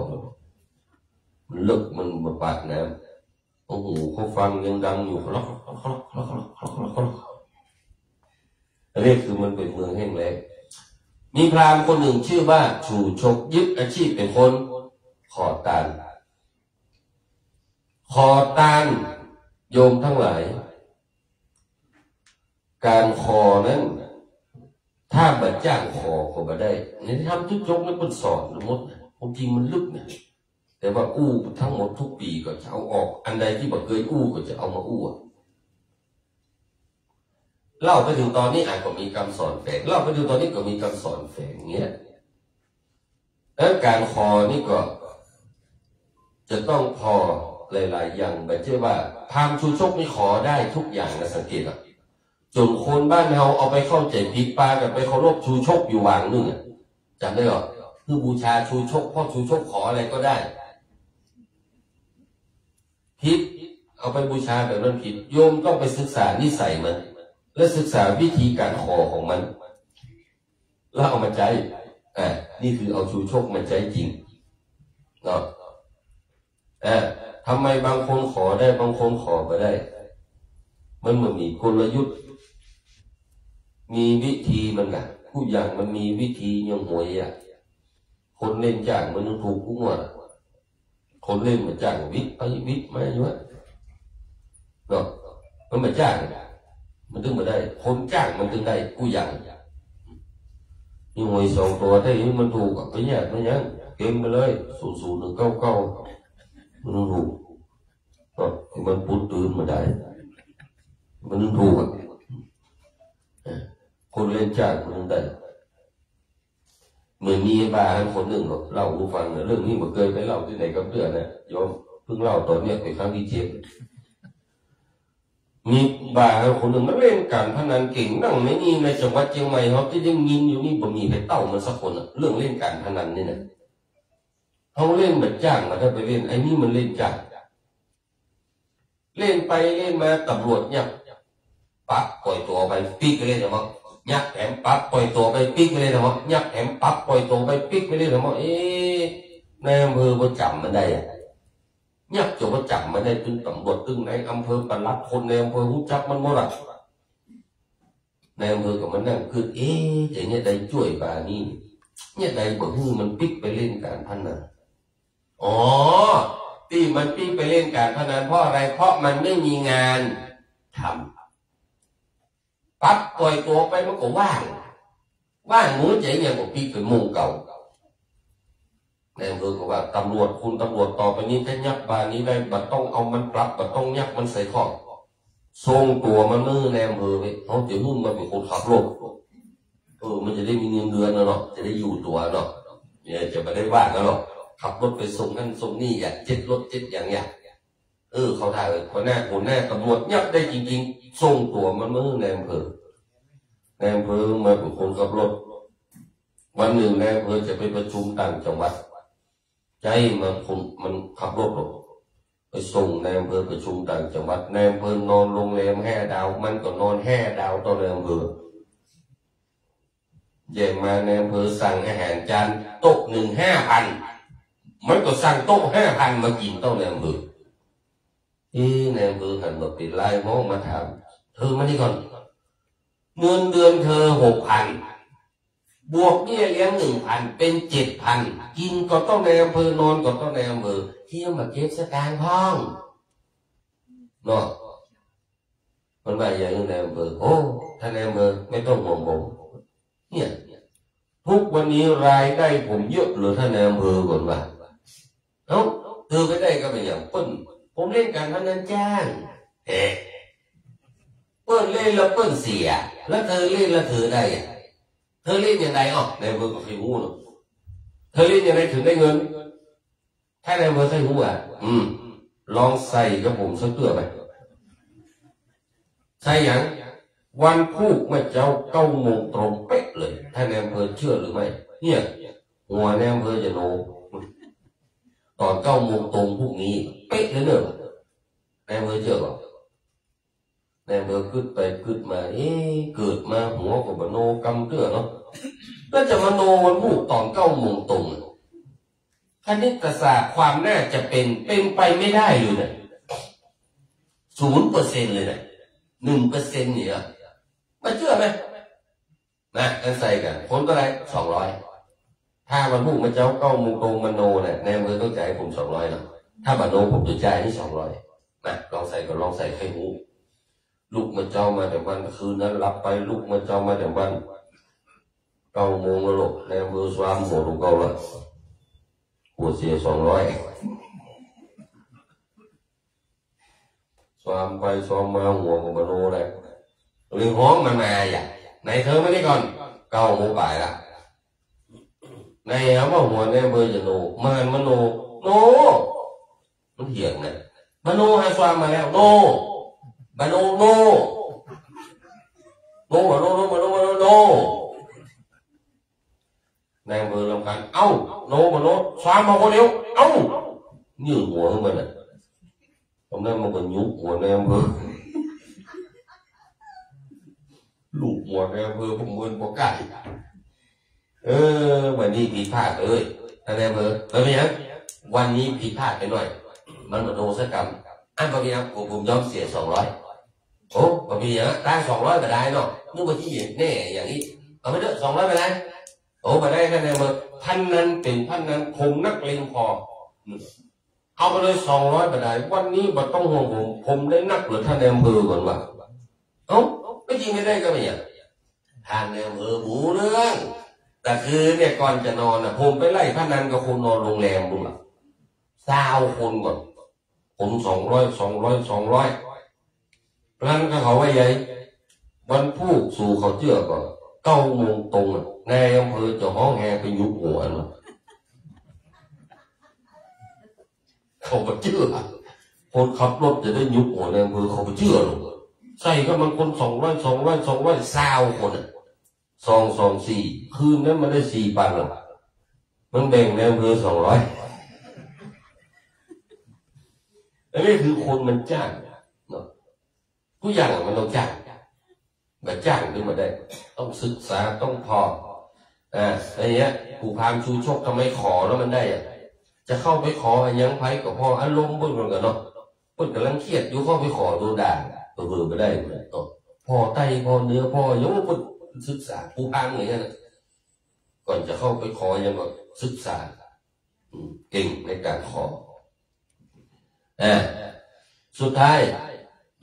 มันลึกมันมาปาดน้ำโอ้โหเขาฟังยังดังอยู่คลอกอันนี้คือมันเป็นเมืองแห้งแล้งมีพราหมณ์คนหนึ่งชื่อว่าชูชกยึดอาชีพเป็นคนขอทานโยมทั้งหลายการขอนั้นถ้าบัดจ้างขอก็บ่ได้นี่ทำทุกยกนี่เป็นสอนหมดบางทีมันลึกนะแต่ว่าอู้ทั้งหมดทุกปีก็จะเอาออกอันใดที่บ่เคยอู้ก็จะเอามาอู้เล่าไปถึงตอนนี้อาจก็มีคำสอนแฝงเล่าไปถึงตอนนี้ก็มีคำสอนแฝงเงี้ยแล้วการขอนี่ก็จะต้องพอหลายๆอย่างแบบเช่นว่าพราหมณ์ชูชกนี่ขอได้ทุกอย่างนะสังเกตอ่ะจนคนบ้านเราเอาไปเข้าใจผิดปากันไปเคารพชูชกอยู่วางนึงอ่ะจำได้หรอคือบูชาชูชกพ่อชูชกขออะไรก็ได้ผิดเอาไปบูชาแบบนั้นผิดโยมต้องไปศึกษานิสัยมันและศึกษาวิธีการขอของมันแล้วเอามาใช้นี่คือเอาชูชกมาใช้จริงเนาะทำไมบางคนขอได้บางคนขอไม่ได้มันมีกลยุทธ์มีวิธีมันนะผู้อย่างมันมีวิธียังหวยอ่ะคนเล่นจ้างมันต้องถูกกุ้งอ่ะคนเล่นมาจ้างวิทย์ไปวิทย์มาอยู่อ่ะเนาะมันมาจ้างมันถึงมาได้คนจ้างมันถึงได้ผู้อย่างยังหวย2 ตัวได้มันถูกกับไปเนี่ยมันยังเกมไปเลย00 199มันถูกก็มันปุดตื่นมาได้มันถูกอ่ะคนเล่นจ้างมันได้เหมือนมีบ้าคนหนึ่งเล่าให้ฟังเรื่องนี้มันเคยไปเล่าที่ไหนกับเพื่อนนะโยมเพิ่งเล่าตอนนี้เป็นครั้งที่7มีบ้าคนหนึ่งมันเล่นการพนันเก่งนั่งไม่นี่ในจังหวัดเชียงใหม่เขาที่ยังยินอยู่นี่บ่มีใครเต้ามันสักคนเรื่องเล่นการพนันนี่นะเขาเล่นแบบจ้างมาถ้าไปเล่นไอ้นี่มันเล่นจ้างเล่นไปเล่นมาตำรวจเนี่ยปั๊บปล่อยตัวไปปีกไปเลยนะมั้งยักแถมปั๊บปล่อยตัวไปปีกไปเลยนะมั้งยักแถมปั๊บปล่อยตัวไปปีกไปเลยนะมั้งในอำเภอบ่จับมันได้ยักจะบ่จับมันได้ตึงตำรวจตึงในอำเภอปลัดคนในอำเภอรู้จักมันหมดอ่ะในอำเภอกับมันนั่งคือจะเนี่ยได้ช่วยป่านี่เนี่ยได้บ่ฮื้อมันปีกไปเล่นการพนันอ๋อที่มันปีกไปเล่นการพนันเพราะอะไรเพราะมันไม่มีงานทำปั๊บปล่อยตัวไปมันก็ว่างหมูใจเนี่ยก็ปีกไปมุงเก่าในอำเภอก็ว่าตำรวจคุณตำรวจต่อไปนี้ถ้ายักบานนี้ได้บัดต้องเอามันปรับบัดต้องยักมันใส่ข้อทรงตัวมันมือในอำเภอไปเขาจะหุ้มมาเป็นคนขับรถมันจะได้มีเงินเดือนเนาะจะได้อยู่ตัวเนาะเนี่ยจะไม่ได้ว่างแล้วหรอกขับรถไปส่งนั่นส่งนี่อย่างรถอย่างเงี้ยเขาถ่ายคนหน้าตำรวจยับได้จริงๆส่งตัวมันมือในอำเภอมาเป็นคนขับรถวันหนึ่งในอำเภอจะไปประชุมต่างจังหวัดใจมันขับรถไปส่งในอำเภอประชุมต่างจังหวัดในอำเภอนอนโรงแรม5 ดาวมันก็นอน5 ดาวต่อในอำเภอ แย่งมาในอำเภอสั่งอาหารจานโต๊ะหนึ่ง5,000มันก็สั่งโต๊ะ5,000มากินโต๊ะในอำเภอในอำเภอหันมาปิดไล่มองมาถามเธอมานี่ก่อนเงินเดือนเธอ6,000บวกเบี้ยเลี้ยง1,000เป็น7,000กินก็ต้องในอำเภอนอนก็ต้องในอำเภอเที่ยวมาเก็บสตางค์ห้องเนาะมันว่าอย่างนี้ในอำเภอโอ้ท่านในอำเภอไม่ต้องห่วงผมเนี่ยทุกวันนี้รายได้ผมเยอะหรือท่านในอำเภอก่อนว่าเอ้าเธอไปได้ก็เป็นอย่างเปิ้ลผมเล่นการพนันจ้างเปิ้ลเล่นแล้วเปิ้ลเสียแล้วเธอเล่นแล้วเธอได้เธอเล่นยังไงอ๋อในอำเภอก็เคยรู้เนาะเธอเล่นยังไงถึงได้เงินถ้าในอำเภอเคยรู้ลองใส่กับผมสักตัวไปใช่ยังวันพูกเมื่อเจ้า9 โมงตรงเป๊ะเลยท่านในอำเภอเชื่อหรือไม่เนี่ยหัวในอำเภอจะโนตอน9 โมงตรงพวกนี้เป๊ะเลยเนอะในอำเภอเชื่อหรอในอำเภอขึ้นไปขึ้นมาเกิดมาหัวกับโนกำเตื้อเนาะก็จะมาโนวันพูกตอน9 โมงตรงคณิตศาสตร์ความน่าจะเป็นไปไม่ได้เลยนะ0%เลยนะ1%เนี่ยมาเชื่อไหมนะกันใส่กันคนก็ได้200ถ้าวันพรุ่งมาเจ้า9 โมงตรงมโนเนี่ยในอำเภอต้องจ่ายผม200นะถ้ามโนผมจะจ่ายนี่200นะลองใส่ก็ลองใส่ไข่หมูลูกมาเจ้ามาแต่วันคืนนั้นรับไปลูกมาเจ้ามาแต่วัน9 โมงแล้วลูกในอำเภอสวามหัวลูกเก่าละหัวเสีย200ซ้อมไปซ้อมมาหัวของมโนเลยเรื่องห้องมันมาอย่างไหนเธอไม่ได้ก่อน9 โมงบ่ายละในเอาว่าหัวในเบอร์จะโนมันมโนมันเหี้ยงนะมโนหาซ้อมมาแล้วโนมโนในเบอร์ลำกันเอ้ามโนซ้อมมาคนเดียวเอ้ายืดหัวขึ้นมาเนี่ยผมนั่นมันก็ยุบหัวในอำเภอลูกหัวในอำเภอผมเงินพอไก่วันนี้ผิดพลาดท่านในอำเภอเป็นไงวันนี้ผิดพลาดไปหน่อยมันมาโดนสักกรรมอันพอดีครับผมยอมเสีย200โอ้พอดีนะได้200ก็ได้เนาะนึกว่าที่แน่อย่างนี้เอาไปเถอะ200ไปได้โอ้ไปได้ท่านในอำเภอท่านนั้นเป็นท่านนั้นคงนักเลงพอเอาไปเลย200ไปได้วันนี้บัดต้องห่วงผมได้นักหรือท่านในอำเภอก่อนวะไม่จริงไม่ได้ก็ไม่อย่างท่านในอำเภอหมูเรื่องแต่คือเนี่ยก่อนจะนอนผมไปไล่พนันกับคนนอนโรงแรมบุญละ20 คนก่อนผม200นั้นก็เขาว่าใหญ่วันพูกสู่เขาเชื่อก่อน9 โมงตรงในอำเภอจะห้องแห่ไปยุบหัวนะเขาไปเชื่อคนขับรถจะได้ยุบหัวในอำเภอเขาไปเชื่อหรอกใส่ก็มันคน200 20 คน2 4คืนนั้นมันได้4,000หรอกมันแบ่งในอำเภอ200อันนี้คือคนมันจ้างเนาะผู้อย่างมันต้องจ้างแบบจ้างขึ้นมาได้ต้องศึกษาต้องพออะไรเงี้ยผู้พามชูชกทำไมขอแล้วมันได้จะเข้าไปขอยังไพ่กับพ่ออารมณ์เบิ่งกันเนาะเพิ่นกำลังเครียดอยู่เข้าไปขอโดนด่าไปได้พ่อไตพ่อเนื้อพ่อยังเพิ่นศึกษาผู้พามอย่างเงี้ยก่อนจะเข้าไปขอยังก็ศึกษาเก่งในการขอสุดท้าย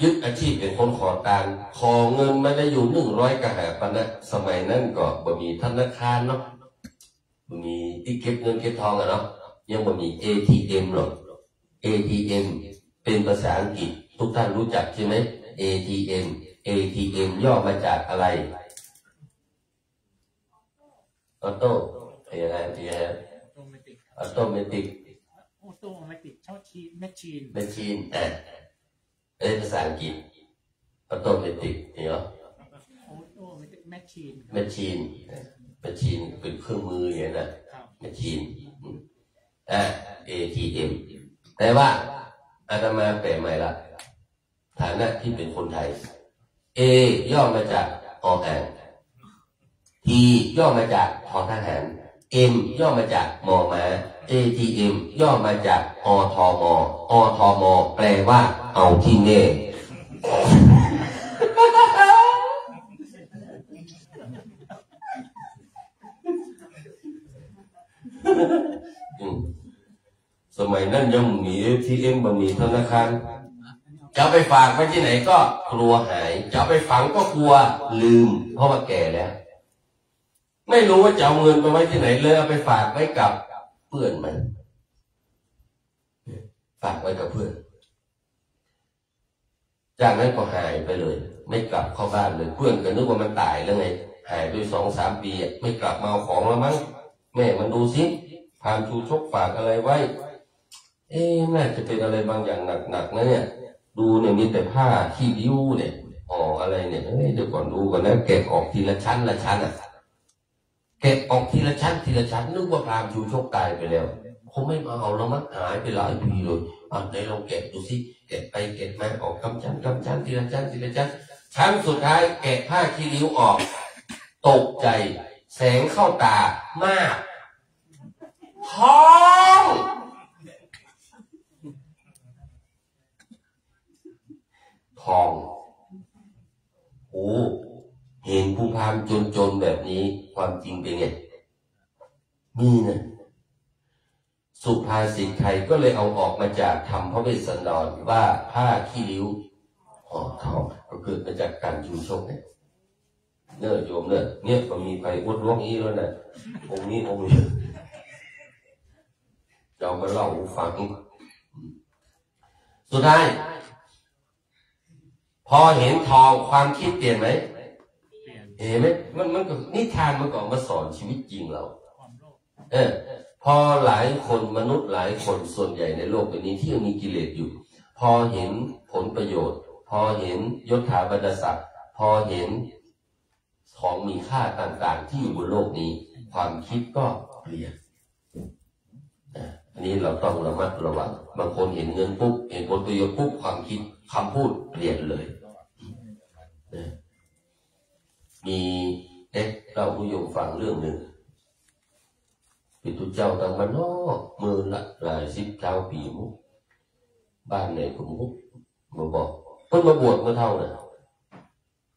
ยึดอาชีพเป็นคนขอทานขอเงินไม่ได้อยู่100กะหาปณะสมัยนั้นก็บ่มีธนาคารเนาะบ่มีที่เก็บเงินเก็บทองเนาะยังบ่มี ATM หรอก ATM เป็นภาษาอังกฤษทุกท่านรู้จักใช่ไหม ATM ย่อมาจากอะไรออโต้อะไรออโตเมติกชอบชีแมชชีนภาษาอังกฤษออโตเมติกเหรอแมชชีนเป็นเครื่องมืออย่างนั้นนะแมชชีนATM แต่ว่าอาตมาแปลใหม่ละฐานะที่เป็นคนไทย A ย่อมาจากออ่าง T ย่อมาจากทอทหาร M ย่อมาจากมอม้า ATM ย่อมาจากอทมอทมแปลว่าเอาที่แน่สมัยนั้นยังมี ATM บ่มีธนาคารจะไปฝากไว้ที่ไหนก็กลัวหายจะไปฝังก็กลัวลืมเพราะว่าแก่แล้วไม่รู้ว่าจะเอาเงินไปไว้ที่ไหนเลยเอาไปฝากไว้กับเพื่อนมันฝากไว้กับเพื่อนจากนั้นก็หายไปเลยไม่กลับเข้าบ้านเลยเพื่อนก็นึกว่ามันตายแล้วไงหายไป2-3 ปีไม่กลับมาเอาของแล้วมั้งแม่มันดูสิพานชูชกฝากอะไรไว้น่าจะเป็นอะไรบางอย่างหนักๆนะเนี่ยดูเนี่ยมีแต่ผ้าขี้ริ้วเนี่ยอะไรเนี่ยเดี๋ยวก่อนดูก่อนนะแกะออกทีละชั้นละชั้นอ่ะแกะออกทีละชั้นทีละชั้นนึกว่าพรามชูชกตายไปแล้วคงไม่มาเอาแล้วมั้งหายไปหลายปีเลยไหนลองแกะดูสิแกะไปแกะมาออกกำชั้นทีละชั้นทีละชั้นชั้นสุดท้ายแกะผ้าขี้ริ้วออกตกใจแสงเข้าตามากท้องโอ้เห็นผู้พามจนแบบนี้ความจริงเป็นไงนี่นะสุภาษิตไทยก็เลยเอาออกมาจากธรรมพระเวสสันดรว่าผ้าขี้ริ้วทองก็เกิดมาจากการชูชกเนี่ยเนื้อโยมเนี่ยก็มีใครอดร้องนี้แล้วนะองค์นี้เรามาเล่าฟังสุดท้ายพอเห็นทองความคิดเปลี่ยนไหมเห็นไหมมันก็นิทานมันก็มาสอนชีวิตจริงเราพอหลายคนมนุษย์หลายคนส่วนใหญ่ในโลกใบนี้ที่ยังมีกิเลสอยู่พอเห็นผลประโยชน์พอเห็นยศถาบรรดาศักดิ์พอเห็นของมีค่าต่างๆที่อยู่บนโลกนี้ความคิดก็เปลี่ยนอันนี้เราต้องระมัดระวังบางคนเห็นเงินปุ๊บเห็นผลประโยชน์ปุ๊บความคิดคำพูดเปลี่ยนเลยมีเด็กเราผู้โยมฟังเรื่องหนึ่งเป็นตุเจ้าต่างบ้านนอกเมื่อหลาย19 ปีมุกบ้านไหนก็มุกมาบอกเพิ่นมาบวชเมื่อเท่าน่ะ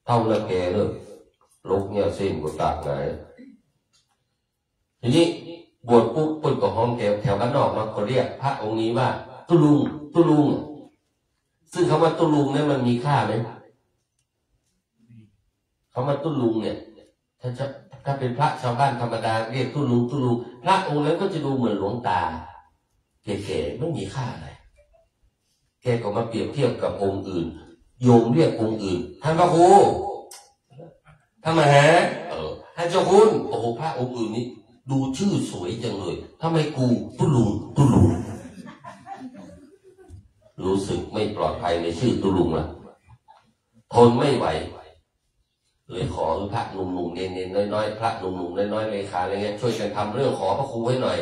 เท่าละแกเลยลกเนี่ยเส้นกว่าตากไหนทีนี้บวชปุ๊บเพิ่นก็ห้องแถวบ้านนอกเนาะเขาเรียกพระองค์นี้ว่าตุลุงซึ่งคำว่าตุลุงเนี่ยมันมีค่าไหมคำว่าตุลุงเนี่ยถ้าเป็นพระชาวบ้านธรรมดาเรียกตุลุงพระองค์นั้นก็จะดูเหมือนหลวงตาแก่ๆไม่มีค่าอะไรแกก็มาเปรียบเทียบกับองค์อื่นโยมเรียกองค์อื่นท่านพระครูท่านมหาท่านเจ้าคุณโอ้โหพระองค์อื่นนี่ดูชื่อสวยจังเลยทำไมกูตุลุงรู้สึกไม่ปลอดภัยในชื่อตุลุงล่ะทนไม่ไหวเลยขอพระหนุ่มๆเน้นๆน้อยๆพระหนุ่มๆน้อยๆเลขาอะไรเงี้ยช่วยกันทำเรื่องขอพระครูให้หน่อย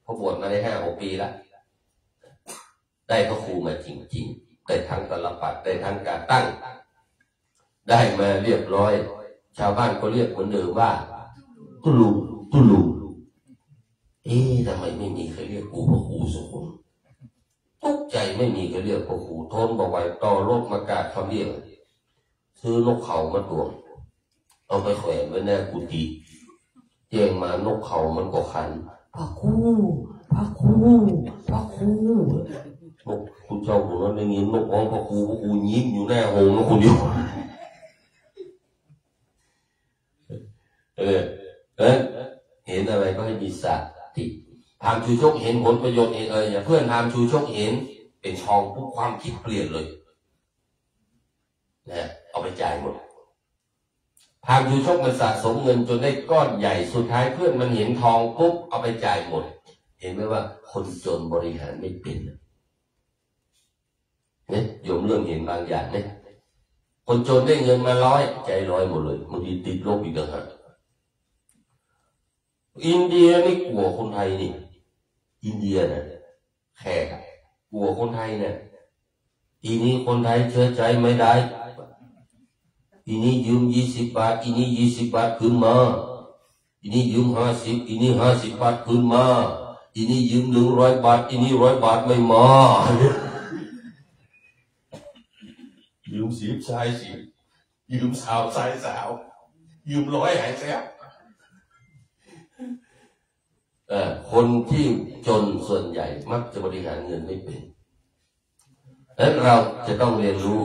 พอบวชมาได้5-6 ปีแล้วได้พระครูมาจริงๆได้ทั้งตลับปัดได้ทั้งการตั้งได้มาเรียบร้อยชาวบ้านก็เรียกเหมือนเดิมว่าตุลุงทำไมไม่มีใครเรียกกูพระครูสุขุมตกใจไม่มีใครเรียกพระครูทนบอกไว้ต่อรถมากาดคำเรียกซื้อนกเขามาตวงเอาไปแขวนไว้หน้ากุฏิแจ้งมานกเขามันก็ขันพระครูนกคุณเจ้าของนั้นได้ยินนกของพระครูยิ้มอยู่หน้าหงส์นะคุณอยู่เห็นอะไรก็ให้มีสติพามชูชกเห็นผลประโยชน์เห็นอย่าเพื่อนพามชูชกเห็นเป็นทองปุ๊บความคิดเปลี่ยนเลยนะเอาไปจ่ายหมดพามชูชกมันสะสมเงินจนได้ก้อนใหญ่สุดท้ายเพื่อนมันเห็นทองปุ๊บเอาไปจ่ายหมดเห็นไหมว่าคนจนบริหารไม่เป็นเนี่ยโยมเรื่องเห็นบางอย่างเนี่ยคนจนได้เงินมา100ใจ100หมดเลยบางทีติดลบอีกต่างหากอินเดียนี่กลัวคนไทยนี่อินเดียนะแขกกลัวคนไทยเนี่ยทีนี้คนไทยเชื่อใจไม่ได้ทีนี้ยืม20 บาททีนี้20 บาทคืนมา อีนี่ยืม50อีนี่50 บาทคืนมาอีนี่ยืม100 บาทอีนี่100 บาทไม่มายืม10 ชาย10ยืมสาวชายสาวยืม100หายแซ่บคนที่จนส่วนใหญ่มักจะบริหารเงินไม่เป็นและเราจะต้องเรียนรู้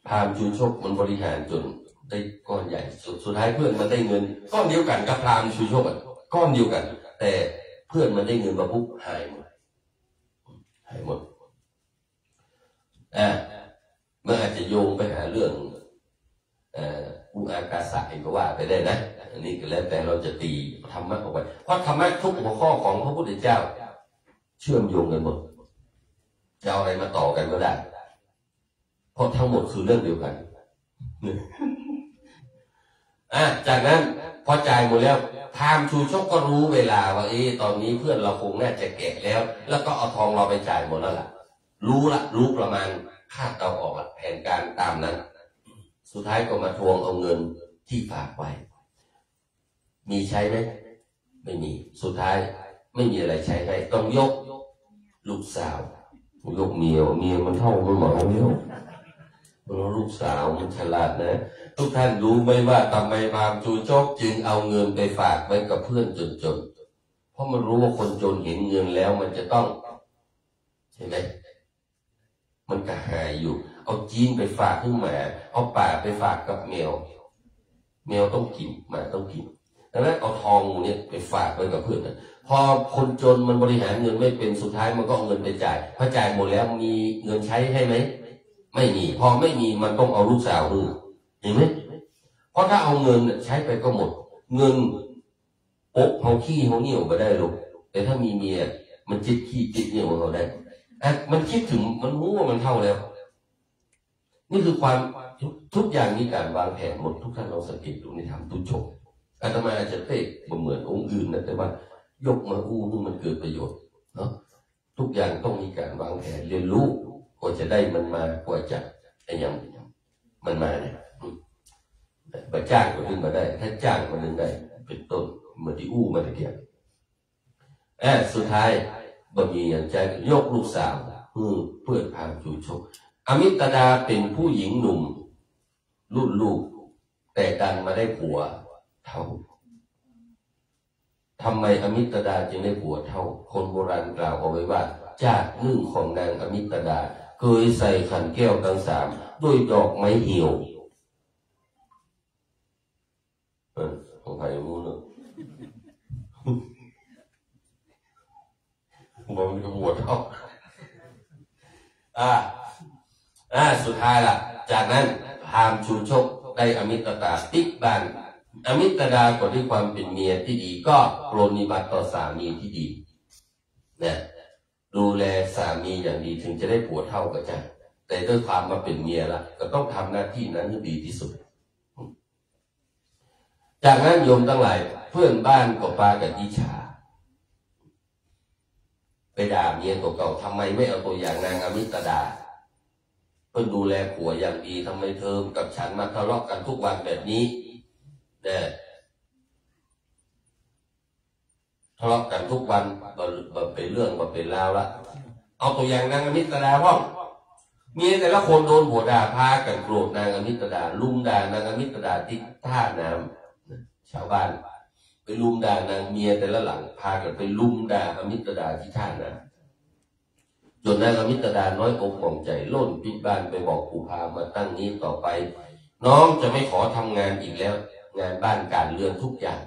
พราหมณ์ชูชกมันบริหารจนได้ก้อนใหญ่สุดท้ายเพื่อนมันได้เงินก้อนเดียวกันกับพราหมณ์ชูชกก้อนเดียวกันแต่เพื่อนมันได้เงินมาปุ๊บหายหมดมันอาจจะโยงไปหาเรื่องอุอากาสะเองก็ว่าไปได้นะอันนี้ก็แล้วแต่เราจะตีธรรมะออกไปเพราะธรรมะทุกหัวข้อของพระพุทธเจ้าเชื่อมโยงกันหมดจะเอาอะไรมาต่อกันก็ได้เพราะทั้งหมดคือเรื่องเดียวกันจากนั้นพอจ่ายหมดแล้วพราหมณ์ชูชกก็รู้เวลาว่าตอนนี้เพื่อนเราคงน่าจะแก่แล้วก็เอาทองเราไปจ่ายหมดแล้วล่ะรู้ประมาณคาดเดาออกแผนการตามนั้นสุดท้ายก็มาทวงเอาเงินที่ฝากไว้มีใช้ไหมไม่มีสุดท้ายไม่มีอะไรใช้ให้ต้องยกลูกสาวยกเมียมันเท่ามันหมอเนี่ยลูกสาวมันฉลาดนะทุกท่านรู้ไหมว่าทำไมพราหมณ์ชูชกจึงเอาเงินไปฝากไว้กับเพื่อนจนเพราะมันรู้ว่าคนจนเห็นเงินแล้วมันจะต้องใช่ไหมมันกระหายอยู่เอาจีนไปฝากขึ้นมาเอาป่าไปฝากกับแมวต้องกินหมาต้องกินดังนั้นเอาทองเนี่ยไปฝากไว้กับเพื่อนพอคนจนมันบริหารเงินไม่เป็นสุดท้ายมันก็เอาเงินไปจ่ายพอจ่ายหมดแล้วมีเงินใช้ให้ไหมไม่มีพอไม่มีมันต้องเอาลูกสาวเห็นไหมเพราะถ้าเอาเงินใช้ไปก็หมดเงินโป๊ะเขาขี้เขาเหนียวก็ได้ลูกแต่ถ้ามีเมียมันจิตขี้จิตเหนียวเขาได้มันคิดถึงมันรู้ว่ามันเท่าแล้วนี่คือความทุกอย่างมีการวางแผนหมดทุกท่านลองสังเกตดูในธรรมทุกชกอาตมาอาจจะเตะเหมือนองค์อื่นนะแต่ว่ายกมาอู้ให้มันเกิดประโยชน์เนาะทุกอย่างต้องมีการวางแผนเรียนรู้กว่าจะได้มันมากว่าจะอย่างมันมาเนี่ยมาจ้างคนนึงมาได้ถ้าจ้างคนนึงได้เป็นต้นเหมือนที่อู้มาตะเกียบสุดท้ายบะหมี่อย่างใจยกลูกสาวเพื่อนพาชูชกอมิตดาเป็นผู้หญิงหนุ่มรุ่นลูกแต่ดันมาได้ผัวเท่าทำไมอมิตดาจึงได้ผัวเท่าคนโบราณกล่าวเอาไว้ว่าจากนึ่งของนางอมิตดาเคยใส่ขันแก้วทั้ง3ด้วยดอกไม้เหี่ยวของใครรู้เนอะบอกมันจะผัวเท่าสุดท้ายล่ะจากนั้นพราหมณ์ชูชกได้อมิตดาติกบันอมิตดาก็ด้วยความเป็นเมียที่ดีก็ปรนนิบัติต่อสามีที่ดีเนี่ยดูแลสามีอย่างดีถึงจะได้ผัวเท่ากับจ้าแต่ด้วยความมาเป็นเมียละก็ต้องทำหน้าที่นั้นให้ดีที่สุดจากนั้นโยมทั้งหลายเพื่อนบ้านก็ปากันอิจฉาไปด่าเมียตัวเก่าทำไมไม่เอาตัวอย่างนางอมิตดาเพื่อนดูแลผัวอย่างดีทำไมเธอกับฉันมาทะเลาะกันทุกวันแบบนี้เนี่ยทะเลาะกันทุกวันเป็นเรื่องเป็นราวละเอาตัวอย่างนางอมิตดาพ่อเมียแต่ละคนโดนผัวด่าพากันโกรธนางอมิตดาลุมด่านางอมิตดาที่ท่าน้ำชาวบ้านไปลุมด่านางเมียแต่ละหลังพากันไปลุมด่าอมิตดาที่ท่าน้ำจนนางอมิตดาน้อยอกห่วงใจโล่นปิดบ้านไปบอกปู่พามาตั้งนี้ต่อไปน้องจะไม่ขอทำงานอีกแล้วงานบ้านการเรือนทุกอย่าง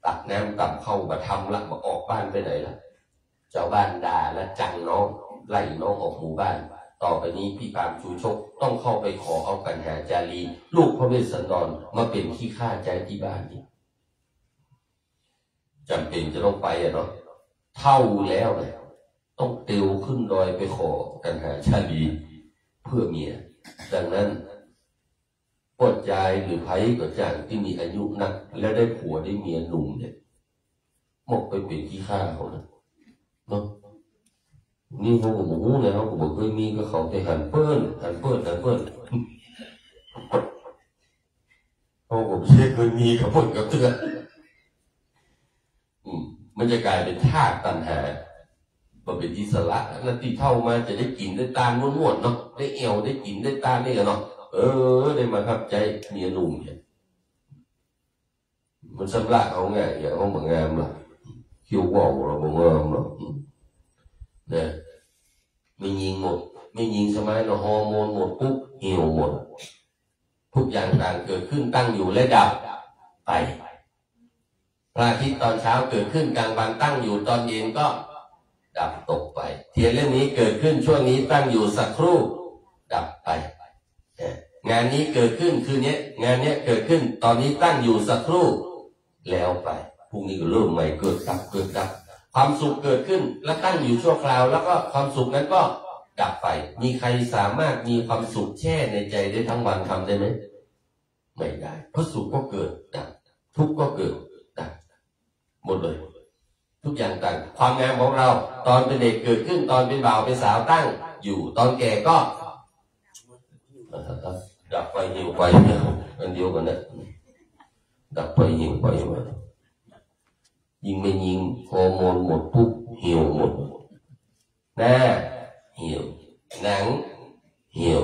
ตักน้ำตักเข้ามาทำละมาออกบ้านไปไหนละเจ้าบ้านด่าและจังน้องไล่น้องออกหมู่บ้านต่อไปนี้พี่พราหมณ์ชูชกต้องเข้าไปขอเอากันหาจารีลูกพระเวสสันดรมาเป็นขี้ข้าใจที่บ้านนี้จำเป็นจะต้องไปเนาะเท่าแล้วเนี่ยต้องเตียวขึ้นดอยไปขอกันหาชาลีเพื่อเมียดังนั้นปดใจหรือไผ่ก็จ้างที่มีอายุนักแล้วได้ผัวได้เมียหนุ่มเนี่ยหมกไปเป็นขี้ข้าเขาเนาะนี่เขาบอกว่าเนี่ยเขาบอกเคยมีก็เขาแต่หันเปิ้ลเขาบอกเชื่อเคยมีกับเปิ้ลกับเตือน มันจะกลายเป็นธาตุตัณหามันเป็นอิสระแล้วที่เท่ามาจะได้กินได้ตาลม้วนๆเนาะได้เอวได้กินได้ตาลได้กันเนาะได้มาครับใจเมียหนุ่มเนี่ยมันสำลักเอาไงอย่างเอาบางงามหรอคิวว่าวเราบางงามหรอเนี่ยไม่ยิงหมดไม่ยิงสมัยเราฮอร์โมนหมดปุ๊บเหี่ยวหมดทุกอย่างต่างเกิดขึ้นตั้งอยู่และดับไปพระอาทิตย์ตอนเช้าเกิดขึ้นกลางวันตั้งอยู่ตอนเย็นก็ดับตกไปเทียนเล่มนี้เกิดขึ้นช่วงนี้ตั้งอยู่สักครู่ดับไปงานนี้เกิดขึ้นคืนนี้งานนี้เกิดขึ้นตอนนี้ตั้งอยู่สักครู่แล้วไปพรุ่งนี้ก็เริ่มใหม่เกิดดับเกิดดับความสุขเกิดขึ้นแล้วตั้งอยู่ชั่วคราวแล้วก็ความสุขนั้นก็ดับไปมีใครสามารถมีความสุขแช่ในใจได้ทั้งวันทำได้ไหมไม่ได้เพราะสุขก็เกิดดับทุกข์ก็เกิดดับหมดเลยทุกอย่างต่างความงามของเราตอนเป็นเด็กเกิดขึ้นตอนเป็นบ่าวเป็นสาวตั้งอยู่ตอนแก่ก็ดับไปหิวไปเนี่ยอันเดียวกันนะดับไปหิวไปมายิงไม่ยิงฮอร์โมนหมดปุ๊บหิวหมดหน้าหิวหนังหิว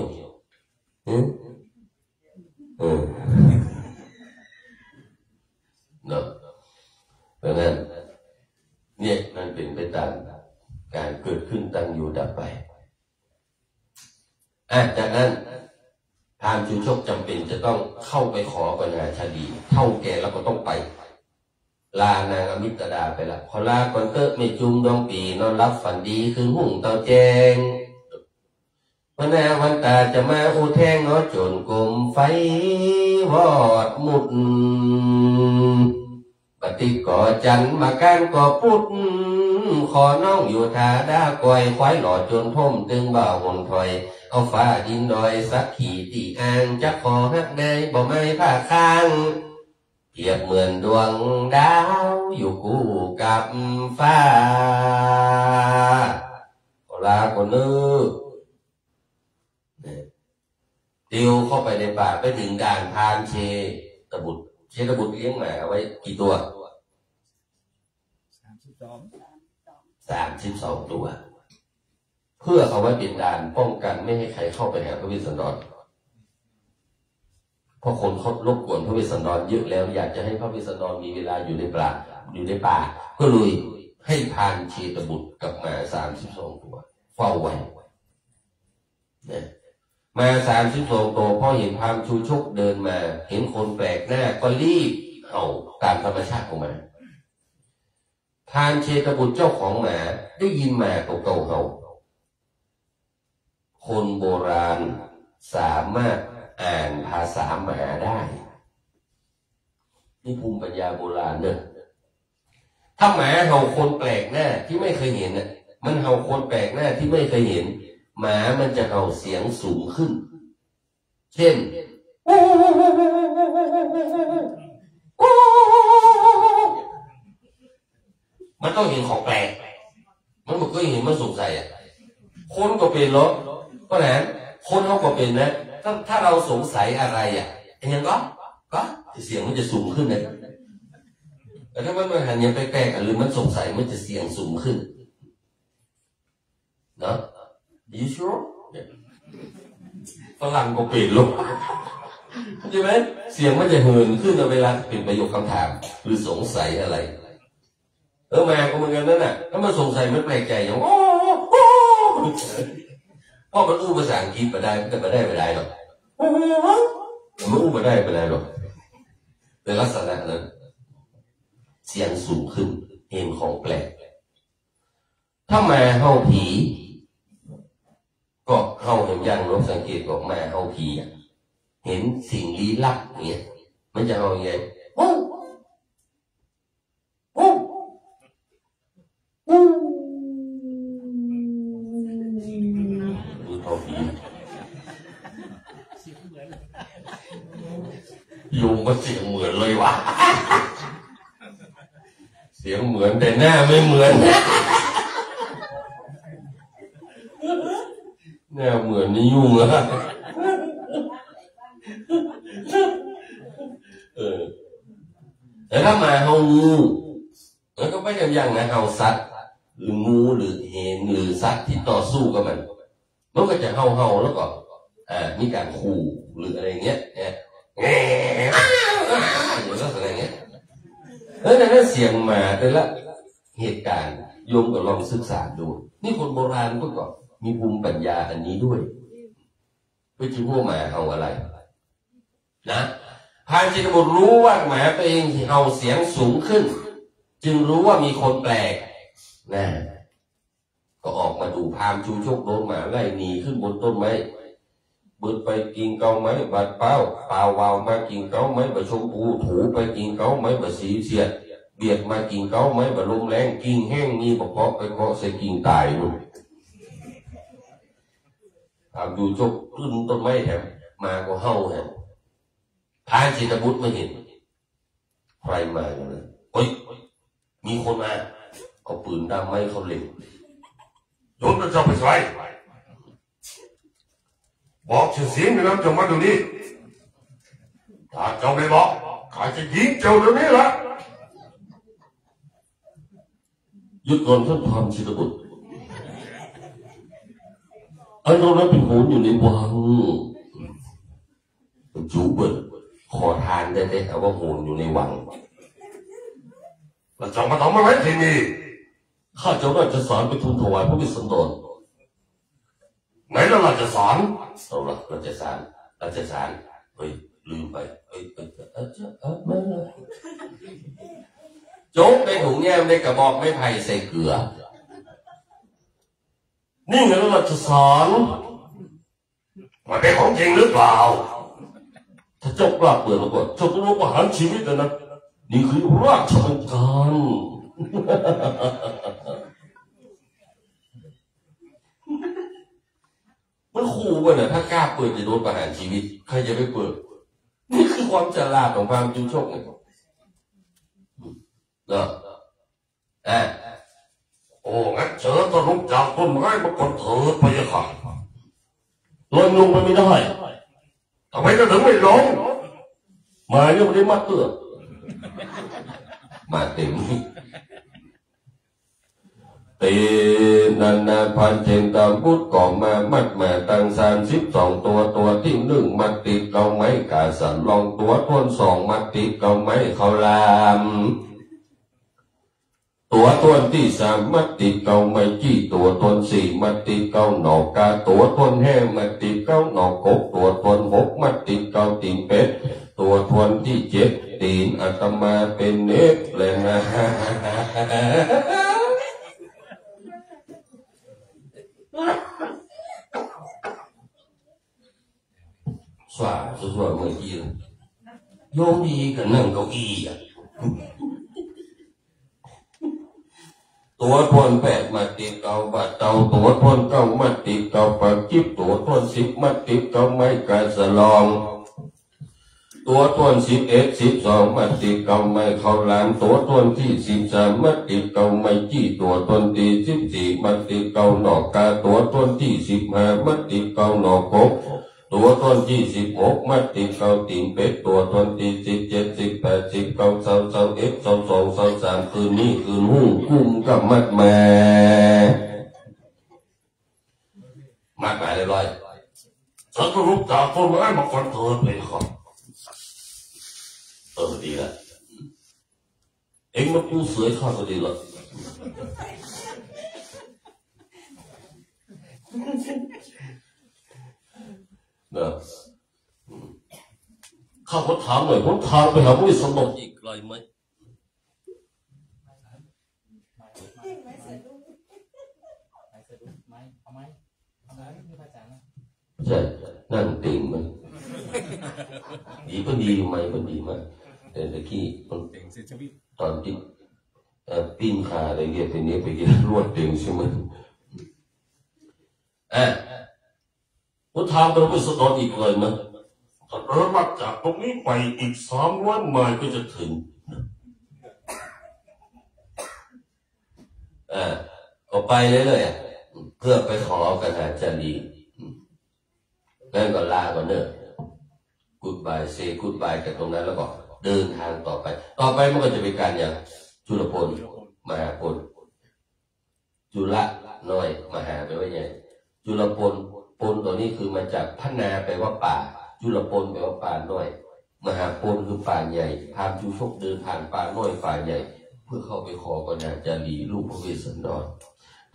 เนาะเพราะนั้นเนี่ยมันเป็นไปตามการเกิดขึ้นตั้งอยู่ดับไปจากนั้นพราหมณ์ชูชกจำเป็นจะต้องเข้าไปขอปัญหาชาดีเท่าแก่แล้วก็ต้องไปลานางอมิตดาไปละพอลาก่อนเตอะไม่จุงดวงปีนอนรับฝันดีคือหุ่งเตาแจงวันนาวันตาจะมาอูแทงเนาะจนกลมไฟวอดมุดปฏิก่อจันมาการก่อปุดขอน้องอยู่ทาด้าก้อยควายหลอดจนพ่มตึงบ่าวหนถอยเอาฟ้าดินดอยสักขี่ตีอ่างจะขอฮักได้บ่ไม่ผ้าค้างเปรียบเหมือนดวงดาวอยู่คู่กับฟ้าลาคนนึกติวเข้าไปในป่าไปถึงด่านพานเชตบุตรเลี้ยงหมาไว้กี่ตัว32 ตัวเพื่อเขาไว้เป็นด่านป้องกันไม่ให้ใครเข้าไปหาพระเวสสันดรเพราะคนเขารบกวนพระเวสสันดรเยอะแล้วอยากจะให้พระเวสสันดรมีเวลาอยู่ในป่าก็เลยให้พานเชตบุตรกับหมา32 ตัวเฝ้าไว้เนี่ยมา32 ตัวพอเห็นพราหมณ์ชูชกเดินมาเห็นคนแปลกหน้าก็รีบเห่าตามธรรมชาติของมันพานเชตบุตรเจ้าของหมาได้ยินหมาเก่าๆเห่าคนโบราณสามารถอ่านภาษาหมาได้นี่ภูมิปัญญาโบราณเนอะถ้าหมาเห่าคนแปลกหน้าที่ไม่เคยเห็นน่ะมันเห่าคนแปลกหน้าที่ไม่เคยเห็นหมามันจะเห่าเสียงสูงขึ้นเช่นมันต้องเห็นของแปลกมันบอกก็เห็นมันสงสัยคนก็เป็นหรอเพราะนั้นคนเขาก็เป็นนะถ้าเราสงสัยอะไรอย่างก็เสียงมันจะสูงขึ้นนะแต่ถ้ามันหันยังแปลกๆหรือมันสงสัยมันจะเสียงสูงขึ้นเนาะYou sure ฝรั่งก็เป็นลูกใช่ไหมเสียงมันจะเหินขึ้นเวลาเป็นประโยคคำถามหรือสงสัยอะไรมาก็เหมือนกันนั่นน่ะถ้ามันสงสัยมันแปลกใจอย่างเพราะมันอู้ภาษาอังกฤษไปได้แต่ไม่ได้หรอกมันอู้ไม่ได้หรอกในลักษณะนั้นเสียงสูงขึ้นเห็นของแปลกถ้ามาเฮาผีก็เฮาเห็นยังลองสังเกตบอกมาเฮาผีเห็นสิ่งลี้ลับเนี่ยมันจะเฮาอย่างไงดูเฮาผียุงก็เสียงเหมือนเลยวะเสียงเหมือนแต่หน้าไม่เหมือนหน้าเหมือนนี่ยุ่งอะแต่ถ้ามาเฮางู แล้วก็ไม่อย่างนะเห่าสัตว์หรืองูหรือเห็นหรือสัตว์ที่ต่อสู้กับมันก็จะเห่าแล้วก็มีการขู่หรืออะไรเงี้ยหรืออะไรเงี้ยนั่นเสียงมาแต่ละเหตุการณ์โยมก็ลองศึกษาดูนี่คนโบราณก็มีภูมิปัญญาอันนี้ด้วยไปจิโวหมาเห่าอะไรนะพานจิตบุตรรู้ว่าหมาตัวเองเห่าเสียงสูงขึ้นจึงรู้ว่ามีคนแปลกนะก็ออกมาดูพามชูชกโดนหมาไล่หนีขึ้นบนต้นไม้บึดไปกินเกาไม้บาดเป้าเปล่าวาวมากินเกาไม้บะชมพูถูไปกินเกาไม้บะสีเสียดเบียดมากินเกาไม้บะลมแรงกินแห้งนี่บอกไปเคาะใส่กินตายนู่นพามชูชกขึ้นต้นไม้แถมมาก็เห่าแถมพานจิตบุตรไม่เห็นใครมาอย่างนั้นโอ้ยมีคนมาเขาปืนดำไม้เขาเล็งโยนจะไปใส่บอกชื่อเสียงในน้ำจังหวัดตรงนี้ถ้าเจ้าไม่บอกข้าจะยิงเจ้าเดี๋ยวนี้ละหยุดก่อนท่านพามศิลบุตรไอ้เรานั้นเป็นโหนอยู่ในวังจูเบิดขอทานได้แต่ว่าโหนอยู่ในวังเราจะมาทำอะไรที่นี่ข้าเจ้าราชสารไปทูลถวายพระวิสันดรไหนแล้วราชสารเอาละราชสารเฮ้ยลืมไปมาโจ๊กในถุงแยมในกระบอกไม่ไผ่ใส่เกลือนี่ไงราชสารมันเป็นของจริงหรือเปล่าถ้าเจ้ากล้าเปิดแล้วก็เจ้าต้องรู้ประหารชีวิตนะนี่คือราชองค์การมันขู่กันนะถ้ากล้าเปิดจะโดนประหารชีวิตใครจะไม่เปิดนี่คือความฉลาดของความจุโชคไงเนาะโอ้งั้นเจอก็ลุกจากต้นไม้มาก่อนเถิดพะยะค่ะลอยลงไปไม่ได้ทำไมจะถึงไม่ลงมาเนี่ยไม่ได้มัดเตือมาเต็มเตนันนาพันเจงตามพุทธก่อมามัดมาตั้ง32ตัวที่1มัดติดเกาไม้กาสันลองตัวทวน2มัดติดเกาไม้เขาลามตัวทวนที่3มัดติดเกาไม้จี้ตัวทวน4มัดติดเกาหนอกกาตัวทวนแห้มัดติดเกาหนอกกบตัวทวน6มัดติดเกาตีนเป็ดตัวทวนที่7ตีนอาตมาเป็นเนบเลยนะสว่าเมื่อกี้โยมดีกับนั่งเก้าอี้ตัวทวน8มัดติดเกาบาดเตาตัวทวน9มัดติดเกาปากจิ๊บตัวทวน10มัดติดเกาไม้กาสลองตัวทวน11 12มัดติดเกาไม้เขาลามตัวทวนที่13มัดติดเกาไม้จี้ตัวทวนที่14มัดติดเกาหนอกกาตัวทวนที่15มัดติดเกาหนอกกบตัวทวนที่16มัดติดเกาตีนเป็ดตัวทวนที่17 18 19 20 21 22 23คืนนี้คืนหุ้งกุ้มกับมัดแม่เรียบร้อยฉันก็ลุกจากต้นไม้มาก่อนเถิดเลยครับดีละเอ็งมาปูเสือข้าก็ดีละนะข้าขอถามหน่อยผมทางไปหาผู้สมบัติอีกไกลไหมใช่นั่งติ่งมันดีก็ดีไหมมันดีมากแต่ตะกี้ตอนที่ปีนขาอะไรเงี้ยไปเนี้ยไปกินรวดเต็งใช่ไหมผมถามไปผู้สมบัติอีกเลยนะถ้าเดินมาจากตรงนี้ไปอีก300 ไมล์ก็จะถึงก็ไปเลยเพื่อไปขอกันหาจันดีแล้วก็ลาก่อนเนอะกูดบายเซกูดบายกันตรงนั้นแล้วก็เดินทางต่อไปมันก็จะเป็นการอย่างจุลพล มหาปนจุลน้อยมหาแปลว่าใหญ่จุลปนปนตัวนี้คือมาจากพนาแปลว่าป่าจุลปนแปลว่าป่าน้อยมหาปนคือป่าใหญ่พามจูชกเดินผ่านป่าน้อยป่าใหญ่เพื่อเข้าไปขอปัญญาจารีลูกพระเวสสันดร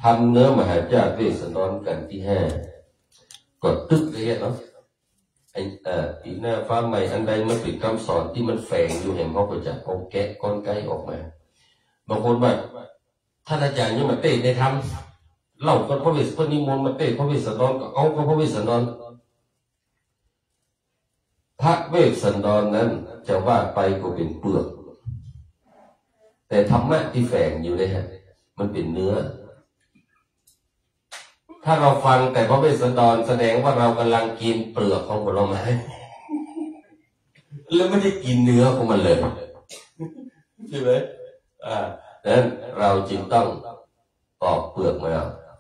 ทำเนื้อมหาเจ้าเวสสันดรกันที่5ก็ตึกเลยเนาะปีหน้าฟ้าใหม่อันใดมันเป็นคำสอนที่มันแฝงอยู่แห่งพระพุทธเจ้าเอาแกะก้อนไก่ออกมาบางคนว่าท่านอาจารย์ยังมาเตะในธรรมเล่ากับพระเวสพระนิมนต์มาเตะพระเวสสันดรก็เอากับพระเวสสันดรพระเวสสันดรนั้นจะว่าไปก็เป็นเปลือกแต่ธรรมะที่แฝงอยู่เนี่ยมันเป็นเนื้อถ้าเราฟังแต่พระเวสสันดรแสดงว่าเรากำลังกินเปลือกของผลไม้แล้วไม่ได้กินเนื้อของมันเลยใช่ไหมดังนั้นเราจึงต้องปอกเปลือกมา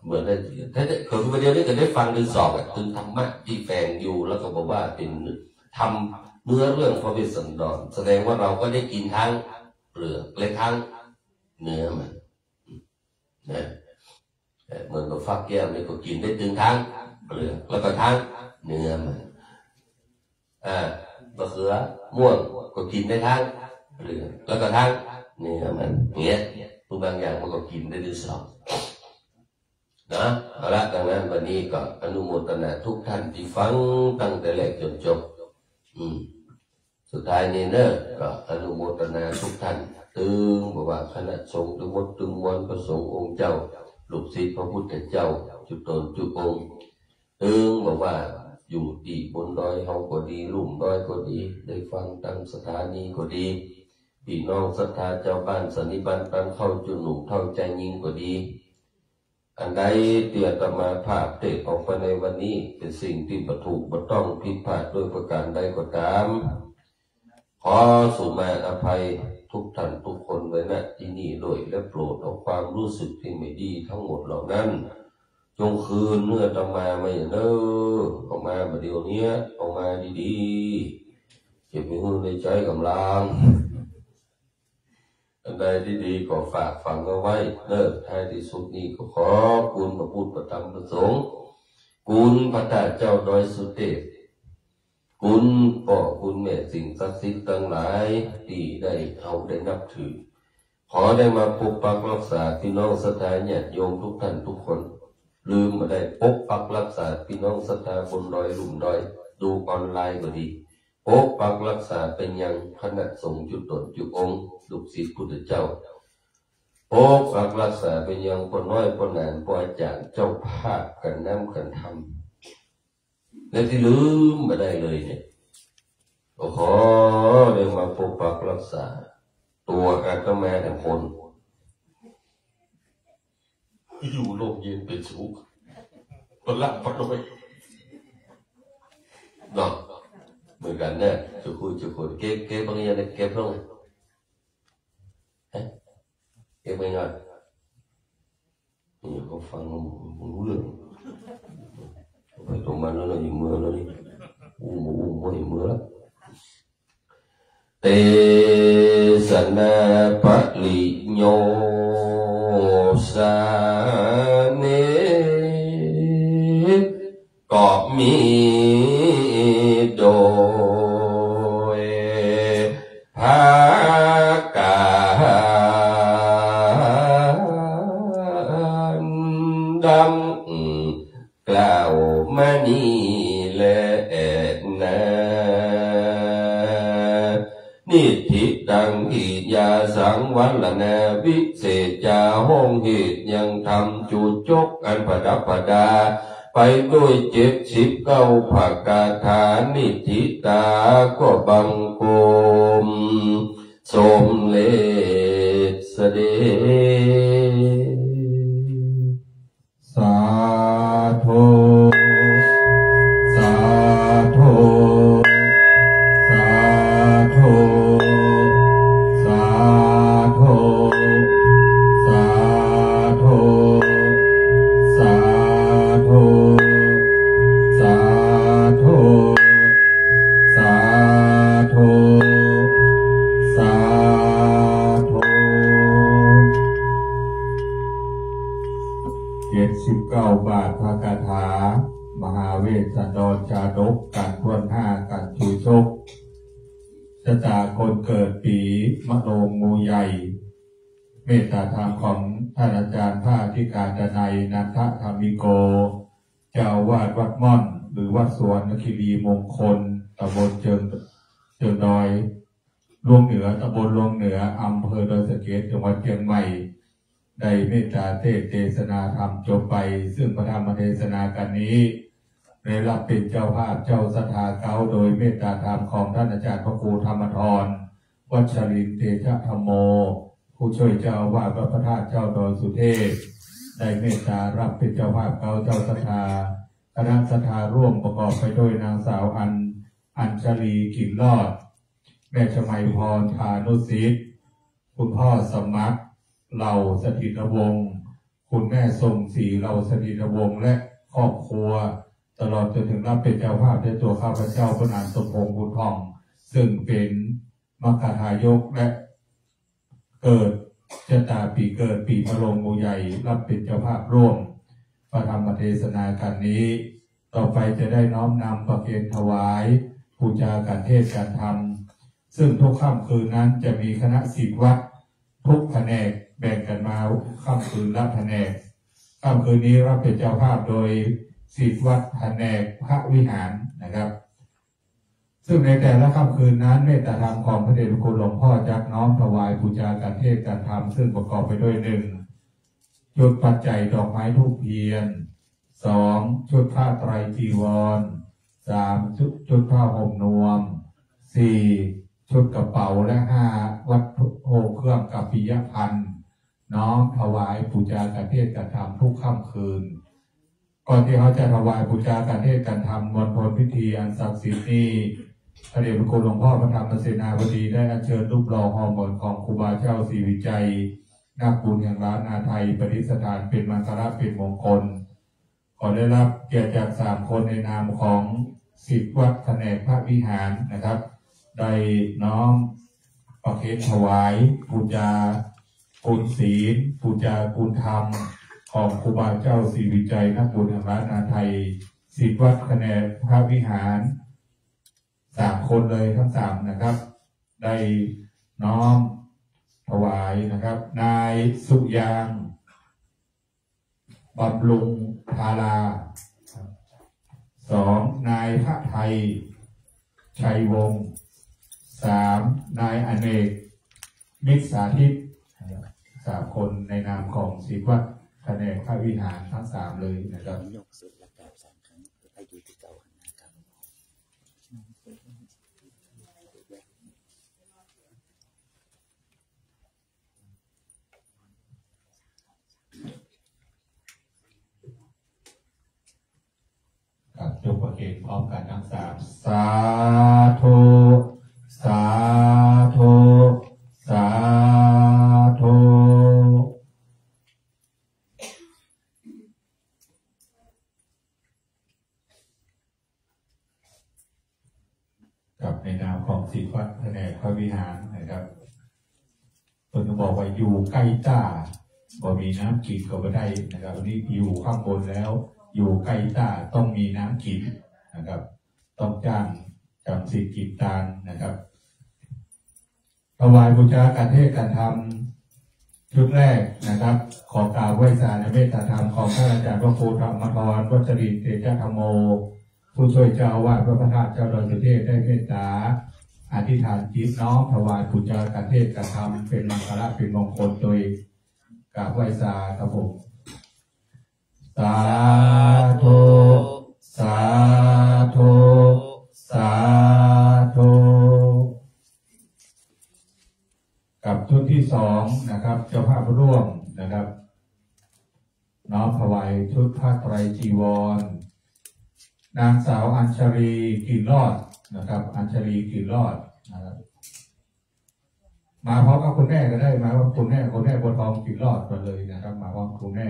เหมือนได้ถ้าคนประเดี๋ยวนี้ก็ได้ฟังหรือสอบถึงธรรมะที่แฝงอยู่แล้วก็บอกว่าเป็นทำเนื้อเรื่องพระเวสสันดรแสดงว่าเราก็ได้กินทั้งเปลือกและทั้งเนื้อมันนะเหมือนกับฟักแก้วนี่ก็กินได้ถึงทั้งเปลือกแล้วก็ทั้งเนื้อมันมะเขือม่วงก็กินได้ทั้งเปลือกแล้วก็ทั้งเนื้อมันเงี้ยตัวบางอย่างมันก็กินได้ด้วยซ้ำนะเอาละดังนั้นวันนี้ก็อนุโมทนาทุกท่านที่ฟังตั้งแต่แรกจนจบสุดท้ายนี้เนอะก็อนุโมทนาทุกท่านตึงบอกว่าคณะสงฆ์ทั้งหมดตึงมวลพระสงฆ์องค์เจ้าลูกศิษย์พระพุทธเจ้าจุดตนจุดองค์ตึงบอกว่าอยู่ที่บนดอยเฮาก็ดีลุ่มดอยก็ดีได้ฟังตั้งสถานีก็ดีพี่น้องศรัทธาเจ้าบ้านสันนิบาตปันเข้าจุหนุ่มเท่าใจยิ่งก็ดีอันใดเตียตมาภาพเตะออกไปในวันนี้เป็นสิ่งที่บ่ถูกบ่ต้องผิดพลาดด้วยประการใดก็ตามขอสุมาอภัยทุกท่านทุกคนไว้ณที่นี่ด้วยและโปรดเอาความรู้สึกที่ไม่ดีทั้งหมดเหล่านั้นจงคืนเนื้อตมามาอย่างเด้อออกมาเดี๋ยวนี้ออกมาดีๆเก็บไว้ในใจกำลังอันใดที่ดีก็ฝากฝังเอาไว้เลิกท้ายที่สุดนี้ก็ขอคุณพระพุทธพระธรรมพระสงฆ์คุณพระตาเจ้าดอยสุเทพคุณพ่อคุณแม่สิ่งศักดิ์สิทธิ์ทั้งหลายที่ได้เอาได้นับถือขอได้มาปกปักรักษาพี่น้องศรัทธาญาติโยมทุกท่านทุกคนลืมมาได้ปกปักรักษาพี่น้องศรัทธาบนดอยลุ่มดอยดูออนไลน์ก็ดีปกปักรักษาเป็นอย่างคณะสงฆ์จุดตนจุดองค์ลูกศิษย์พุทธเจ้าปกปักรักษาเป็นอย่างคนน้อยคนหนานปอาจารย์เจ้าภาพกันน้ำกันทำและที่ลืมมาได้เลยเนี่ยขอได้มาปกปักรักษาตัวอาตมาแต่คนอยู่โลกเย็นเป็นสุขคนละพอดเลยเนาะเหมือนกันเนี่ยจุกุยเก็บบางอย่างเนี่ยเก็บลงเก็บไปงานนี่เขาฟังรู้เรื่องไปตรงมันแล้วอยู่เมื่อแล้วนี่ไม่เมื่อแล้วเตสนาปะลิโยสาเนก็มีโดยภาการดำกล่าวมานี่แลนะนิธิตังหิยาสังวัลนาวิเศษจาห้องเหตุยังทำจุจกอันประดับประดาไปด้วย79ภาคาถานิธิตาก็บังโกมสมเลสเดสาธุสาธุสาธุสาธุสาธุสาธุสาธุสาธุสาธุ 79 บาทพระคาถามหาเวสสันดรชาดกการทวนห้าการชูชกชะตาคนเกิดปีมะโรงงูใหญ่เมตตาธรรมของท่านอาจารย์พระอธิการดนัยนันทธรรมิโกเจ้าวาดวัดม่อนหรือวัดสวนคีรีมงคลตำบลเจิงดอยลวงเหนือตำบลลวงเหนืออำเภอดอยสะเก็ดจังหวัดเชียงใหม่ได้เมตตาเทศนาธรรมจบไปซึ่งพระธรรมเทศนากันนี้ได้รับเป็นเจ้าภาพเจ้าสถาเก้าโดยเมตตาธรรมของท่านอาจารย์พระครูธรรมธรวัชรินทร์เตชะธรรมโมผู้ช่วยเจ้าวาดวัดพระธาตุเจ้าดอยสุเทพได้เมตตารับเป็นเจ้าภาพเก้าเจ้าสถาคณะสถาร่วมประกอบไปด้วยนางสาวอัญชลีกลิ่นรอดแม่ชมัยพรพานุสิทธิ์คุณพ่อสมัครเหล่าสถิตวงศ์คุณแม่ทรงศรีเหล่าสถิตวงศ์และครอบครัวตลอดจนถึงรับเป็นเจ้าภาพในตัวข้าพเจ้าพระนามสมพงษ์บุญทองซึ่งเป็นมคทายกและเกิดชะตาปีเกิดปีมะโรงงูใหญ่รับเป็นเจ้าภาพร่วมพระธรรมเทศนาการนี้ต่อไปจะได้น้อมนำประเคนถวายบูชาการเทศการธรรมซึ่งทุกค่ำคืนนั้นจะมีคณะศิษย์วัดทุกแผนกแบ่งกันมาค่ำคืนละแผนกค่ำคืนนี้รับเป็นเจ้าภาพโดยศิษย์วัดแผนกพระวิหารนะครับซึ่งในแต่ละค่ำคืนนั้นเมตตาธรรมของพระเดชพระคุณหลวงพ่อจักน้อมถวายบูชาการเทศการธรรมซึ่งประกอบไปด้วย1ชุดปัจจัยดอกไม้ธูปเทียน2ชุดผ้าไตรจีวร3ชุดผ้าห่มนวม4ชุดกระเป๋าและ5วัตถุเครื่องกัปปิยพันธ์น้อมถวายบูชาการเทศการธรรมทุกค่ำคืนก่อนที่เขาจะถวายบูชาการเทศการธรรมมณฑลพิธีอันศักดิ์สิทธิ์นี้พระเดชพระคุณหลวงพ่อพระธรรมเสนาบดีได้อัญเชิญรูปหล่อฮอร์โมนของครูบาเจ้าศรีวิจัยนักบุญแห่งล้านนาไทยประดิษฐานเป็นมังคละเป็นมงคลขอได้รับเกียรติจาก3คนในนามของศิษย์วัดแผนกพระวิหารนะครับได้น้อมประเคนถวายบูชาคุณศีลบูชาคุณธรรมของครูบาเจ้าศรีวิจัยนักบุญแห่งล้านนาไทยศิษย์วัดแผนกพระวิหาร3คนเลยทั้ง3นะครับได้น้อมถวายนะครับนายสุยางบำรุงพารา2นายพระไทยชัยวงศ์3นายอเนกมิตรสาธิต3คนในนามของศิษย์วัดแผนกพระวิหารทั้ง3เลยนะครับยกสุดและแบบ3 ครั้งให้อยู่ที่เก่าหันหน้าครับกับยกประเคนพร้อมกันทั้ง3สาธุสาธุสาธุกับในนามของศิษย์วัดแผนกพระวิหารนะครับคนจะบอกว่าอยู่ใกล้ต้าบ่มีน้ำกินก็ไม่ได้นะครับวันนี้อยู่ข้างบนแล้วอยู่ใกล้ต้าต้องมีน้ำกินนะครับต้องจ้างจำศีลกินทานนะครับถวายบูชาการเทศการธรรมชุดแรกนะครับขอกราบไหว้สารเมตตาธรรมของท่านอาจารย์พระครูธรรมธรวัชรินทร์เตชะธรรมโมผู้ช่วยเจ้าอาวาสวัดพระธาตุเจ้าดอยสุเทพได้เมตตาอธิษฐานจิตน้อมถวายบูชาการเทศการธรรมเป็นมังคละเป็นมงคลโดยกราบไหว้สาครับผมสาธุสาธุสาธุกับชุดที่2นะครับเจ้าภาพร่วมนะครับน้อมถวายชุดผ้าไตรจีวรนางสาวอัญชลีกลิ่นรอดนะครับอัญชลีกลิ่นรอดนะครับมาพร้อมกับคุณแม่ก็ได้มาว่าคุณแม่บัวทองกลิ่นรอดมาเลยนะครับมาพร้อมคุณแม่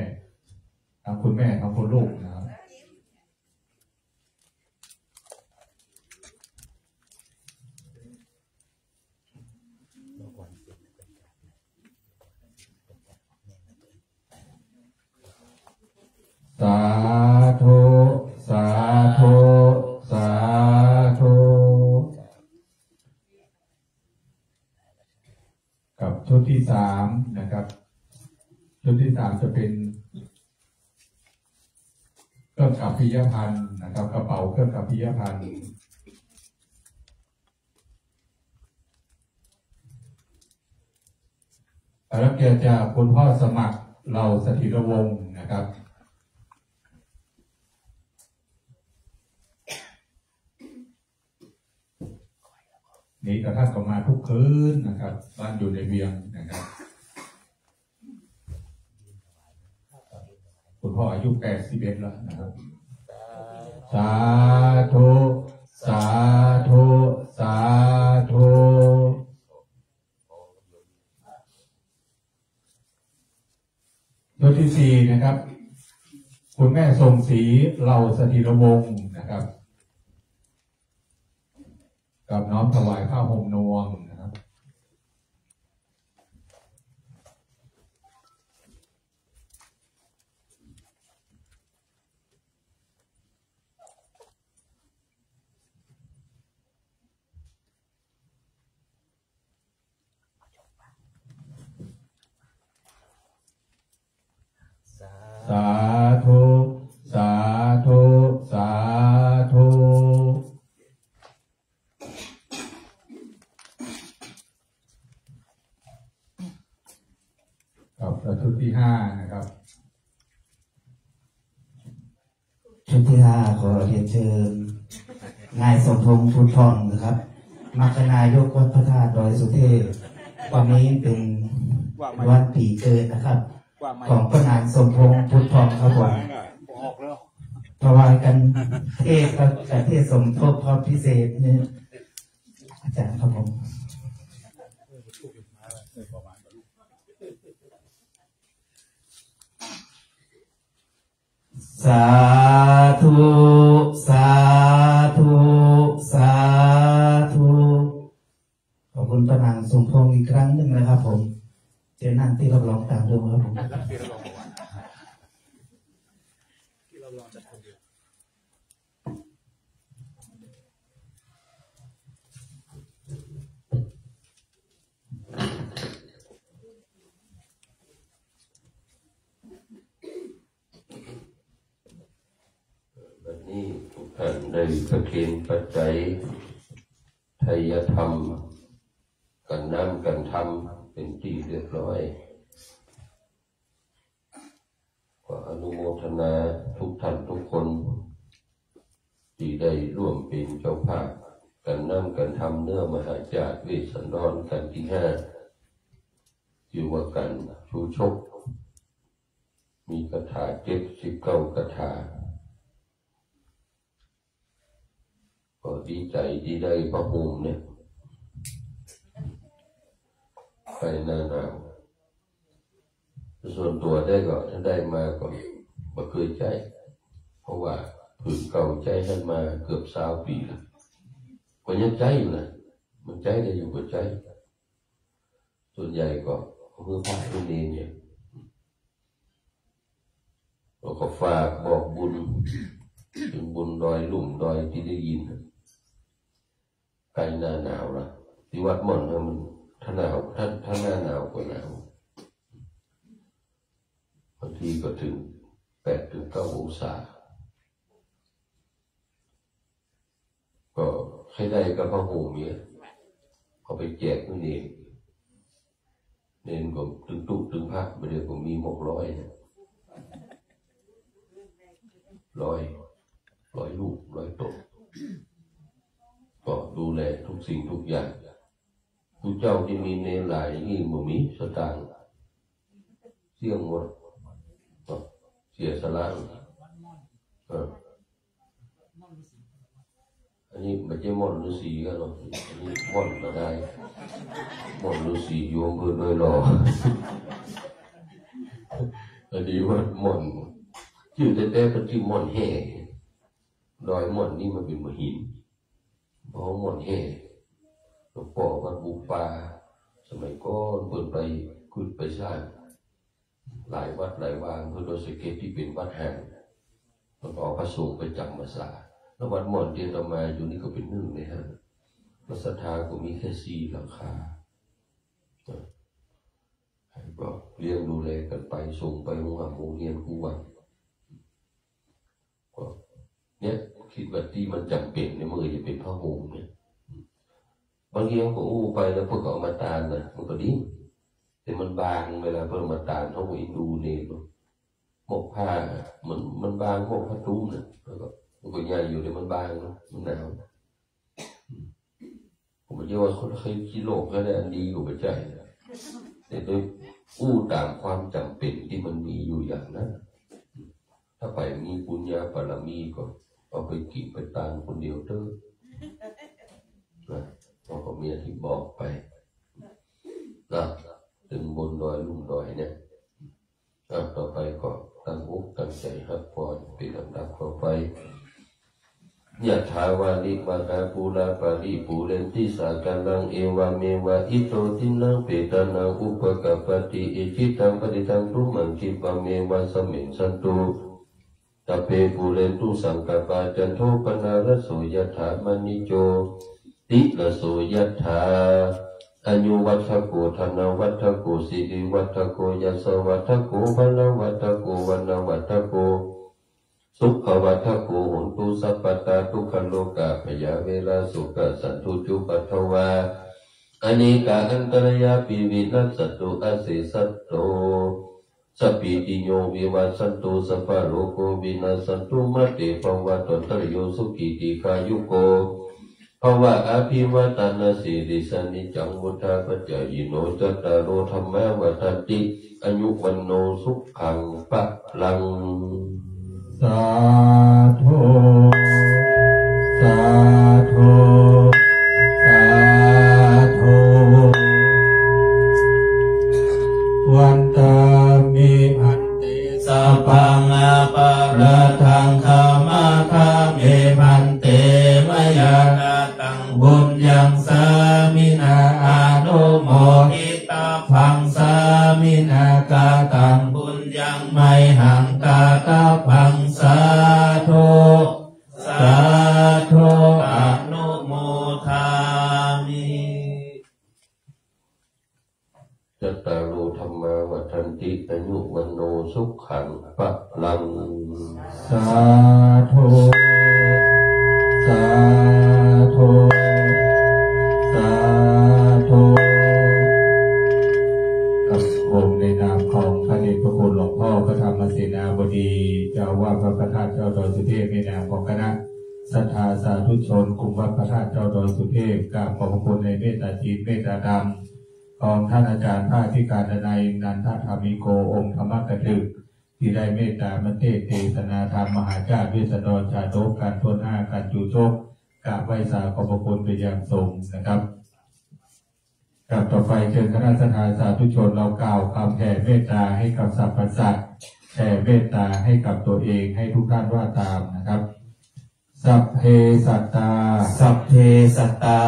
ทั้งคุณแม่ทั้งคุณลูกนะครับ รื่องกัปปิยพันธ์นะครับกระเป๋าเครื่องกัปปิยพันธ์รับเกียรติจากคุณพ่อสมัครเราสถิรวงศ์นะครับนี่กระทั่งก็มาทุกคืนนะครับบ้านอยู่ในเวียงนะครับคุณพ่ออายุ81แล้วนะครับสาธุสาธุสาธุยศที่สี่นะครับคุณแม่ทรงศรีเหล่าสถิรวงศ์นะครับกับน้อมถวายผ้าห่มนวมนะครับสาธุสาธุสาธุครับชุดที่ห้านะครับชุดที่ห้าขอเรียนเชิญนายสมพงษ์พุทธทองนะครับมรรคนายกวัดพระธาตุดอยสุเทพวันนี้เป็นวันปีเกิดนะครับของพระนายสมพงษ์พุทธทองครับผมถวายกันเทศกับเทศสมทบพรพิเศษนี่อาจารย์ครับผมสาธุสาธุสาธุขอบคุณพระนางสมพงษ์อีกครั้งหนึ่งนะครับผมเจอนั่งที่รับรองตามเดิมครับผมวันนี้ทุกท่านได้ประเคนปัจจัยไทยธรรมกันน้ำกันทำเป็นที่เรียบร้อยก็อนุโมทนาทุกท่านทุกคนที่ได้ร่วมเป็นเจ้าภาพกันน้ำกันทำเนื้อมหาจารย์เวสสันดรกันที่ห้าชื่อว่ากันชูชกมีคาถา79คาถาก็ดีใจที่ได้พระภูมิเนี่ยไปหน้าหนาวส่วนตัวได้มาก็ไม่เคยใจเพราะว่าผืนเก่าใจให้มาเกือบ20 ปีแล้วก็ยังใจอยู่นะมันใจได้อยู่กับใจส่วนใหญ่ก็เมื่อพระรุ่นนี้เนี่ยเราก็ฝากบอกบุญถึงบุญดอยลุ่มดอยที่ได้ยินใกล้หน้าหนาวละที่วัดม่อนมันถ้าหนาวถ้าหน้าหนาวก็หนาวบางทีก็ถึง8 ถึง 9 องศาก็ใครได้ก็พระห่มเนี่ยเขาไปแจกนี่เน้นก็ถึงตู้ถึงพักไปเดี๋ยวก็มี600เนี่ยร้อยลูก100 ต้นก็ดูแลทุกสิ่งทุกอย่างผู้เจ้าที่มีเนรหลายนี่บ่มีสตางค์เสี่ยงหมดเสียสละอันนี้ไม่ใช่ม่อนฤาษีกันหรอกอันนี้ม่อนก็ได้ม่อนฤาษีโยมเพื่อนเลยรออันนี้ว่าม่อนชื่อแต่เป็นชื่อม่อนแห่ดอยม่อนนี่มันเป็นมหินเพราะม่อนแห่หลวงพ่อวัดบุปาสมัยก่อนเปิดไปขึ้นไปสร้างหลายวัดหลายวางเพื่อโดยสเกตที่เป็นวัดแห่งมันออกพระสงฆ์ไปจำมาสาแล้ววัดม่อนที่เรามาอยู่นี่ก็เป็น1เลยฮะวัดศรัทธาก็มีแค่4 หลังคาก็เลี้ยงดูแลกันไปส่งไปโรงเรียนครูวัดค เนี่ยคิดว่าที่มันจำเป็นในมือจะเป็นผ้าห่มเนี่ยบางทีเขาก็อู้ไปแล้วพวกเขาเอามาตานนะมันก็ดีแต่มันบางเวลาเพิ่มมาตานเขาไปดูเนี่ยหมกผ้ามันบางหมกผ้าตุ้มนะแล้วก็มันก็ใหญ่อยู่แต่มันบางนะมันหนาวผมไม่ใช่ว่าเขาเคยคิดโลกก็ได้อันดีกว่าไปใจแต่โดยอู้ตามความจำเป็นที่มันมีอยู่อย่างนั้นถ้าไปมีปุญญาบารมีก็เอาไปกินไปตามคนเดียวเถอะนะเราก็มีที่บอกไปนะถึงบนดอยลุ่มดอยเนี่ยต่อไปก็ตั้งอกตั้งใจรับพรเป็นลำดับต่อไปยะถาวาลิวะหาปูราปาริปูเรนติสากัลังเอวาเมวะอิโตทินังเปตานังอุปกัปปติอิจิตังปฏิตังทุมังคิปะเมวะสมิงสันตุตเปปูเรนตุสังกปาจันโทปนารโสยะถามณิโจติระโสยะถาอายุวัฏโกธนาวัฏโกสิริวัฏโกยัสวัฏโกภลวัฏโกวันวัฏโกสุขวัฏโกโหนตุสัพพตาทุกขโลกาพยาเวลาสุขสันตุจุปัฏฐวาอเนกาอันตรยาปิวินัสสตุอาเสสัตโตสัพพิติโยวิวัสสันตุสัพพะโลกวินัสสันตุมะเตภวัตตรโยสุขิติขายุโกภวะอภิวัตนาสิริสนิจังวุฒาปัจจยิโนจัตตารโอธรรมะวัฏติอายุวันโนสุขังปะลังสาธุสาธุสาธุวันตามิอันติสัพพังอาปาราทังธรรมะธรรมเอมันเตมยานาตังบุญยังสามินาอานุโมหิตาพังสามินากาตังบุญยังไมหังกาตาพังสาธุสาธุอนุโมทามิจัตตารโอธรรมะวัฏติอายุวันโนสุขังปะลังสาธุสาธุสาธุกับผมในนามของพระเดชพระคุณหลวงพ่อพระธรรมเสนาบดีเจ้าว่าพระประธานเจ้าดอยสุเทพในนามของคณะศรัทธาสาธุชนกลุ่มวัดพระธาตุเจ้าดอยสุเทพกราบขอบพระคุณในเมตตาจิตเมตตาธรรมของท่านอาจารย์พระอธิการดนัยนันทธรรมิโกองค์ธรรมกถึกที่ได้เมตตามเทศเทศนาธรรมมหาชาติวิสดรชาโตการทวนอาการจูโชกกราบไหว้สาขอบพระคุณไปยังทรงนะครับกลับต่อไปเชิญคณะศรัทธาสาธุชนเรากล่าวคำแผ่เมตตาให้กับสรรพสัตว์แผ่เมตตาให้กับตัวเองให้ทุกท่านว่าตามนะครับสัพเพสัตตาสัพเพสัตตา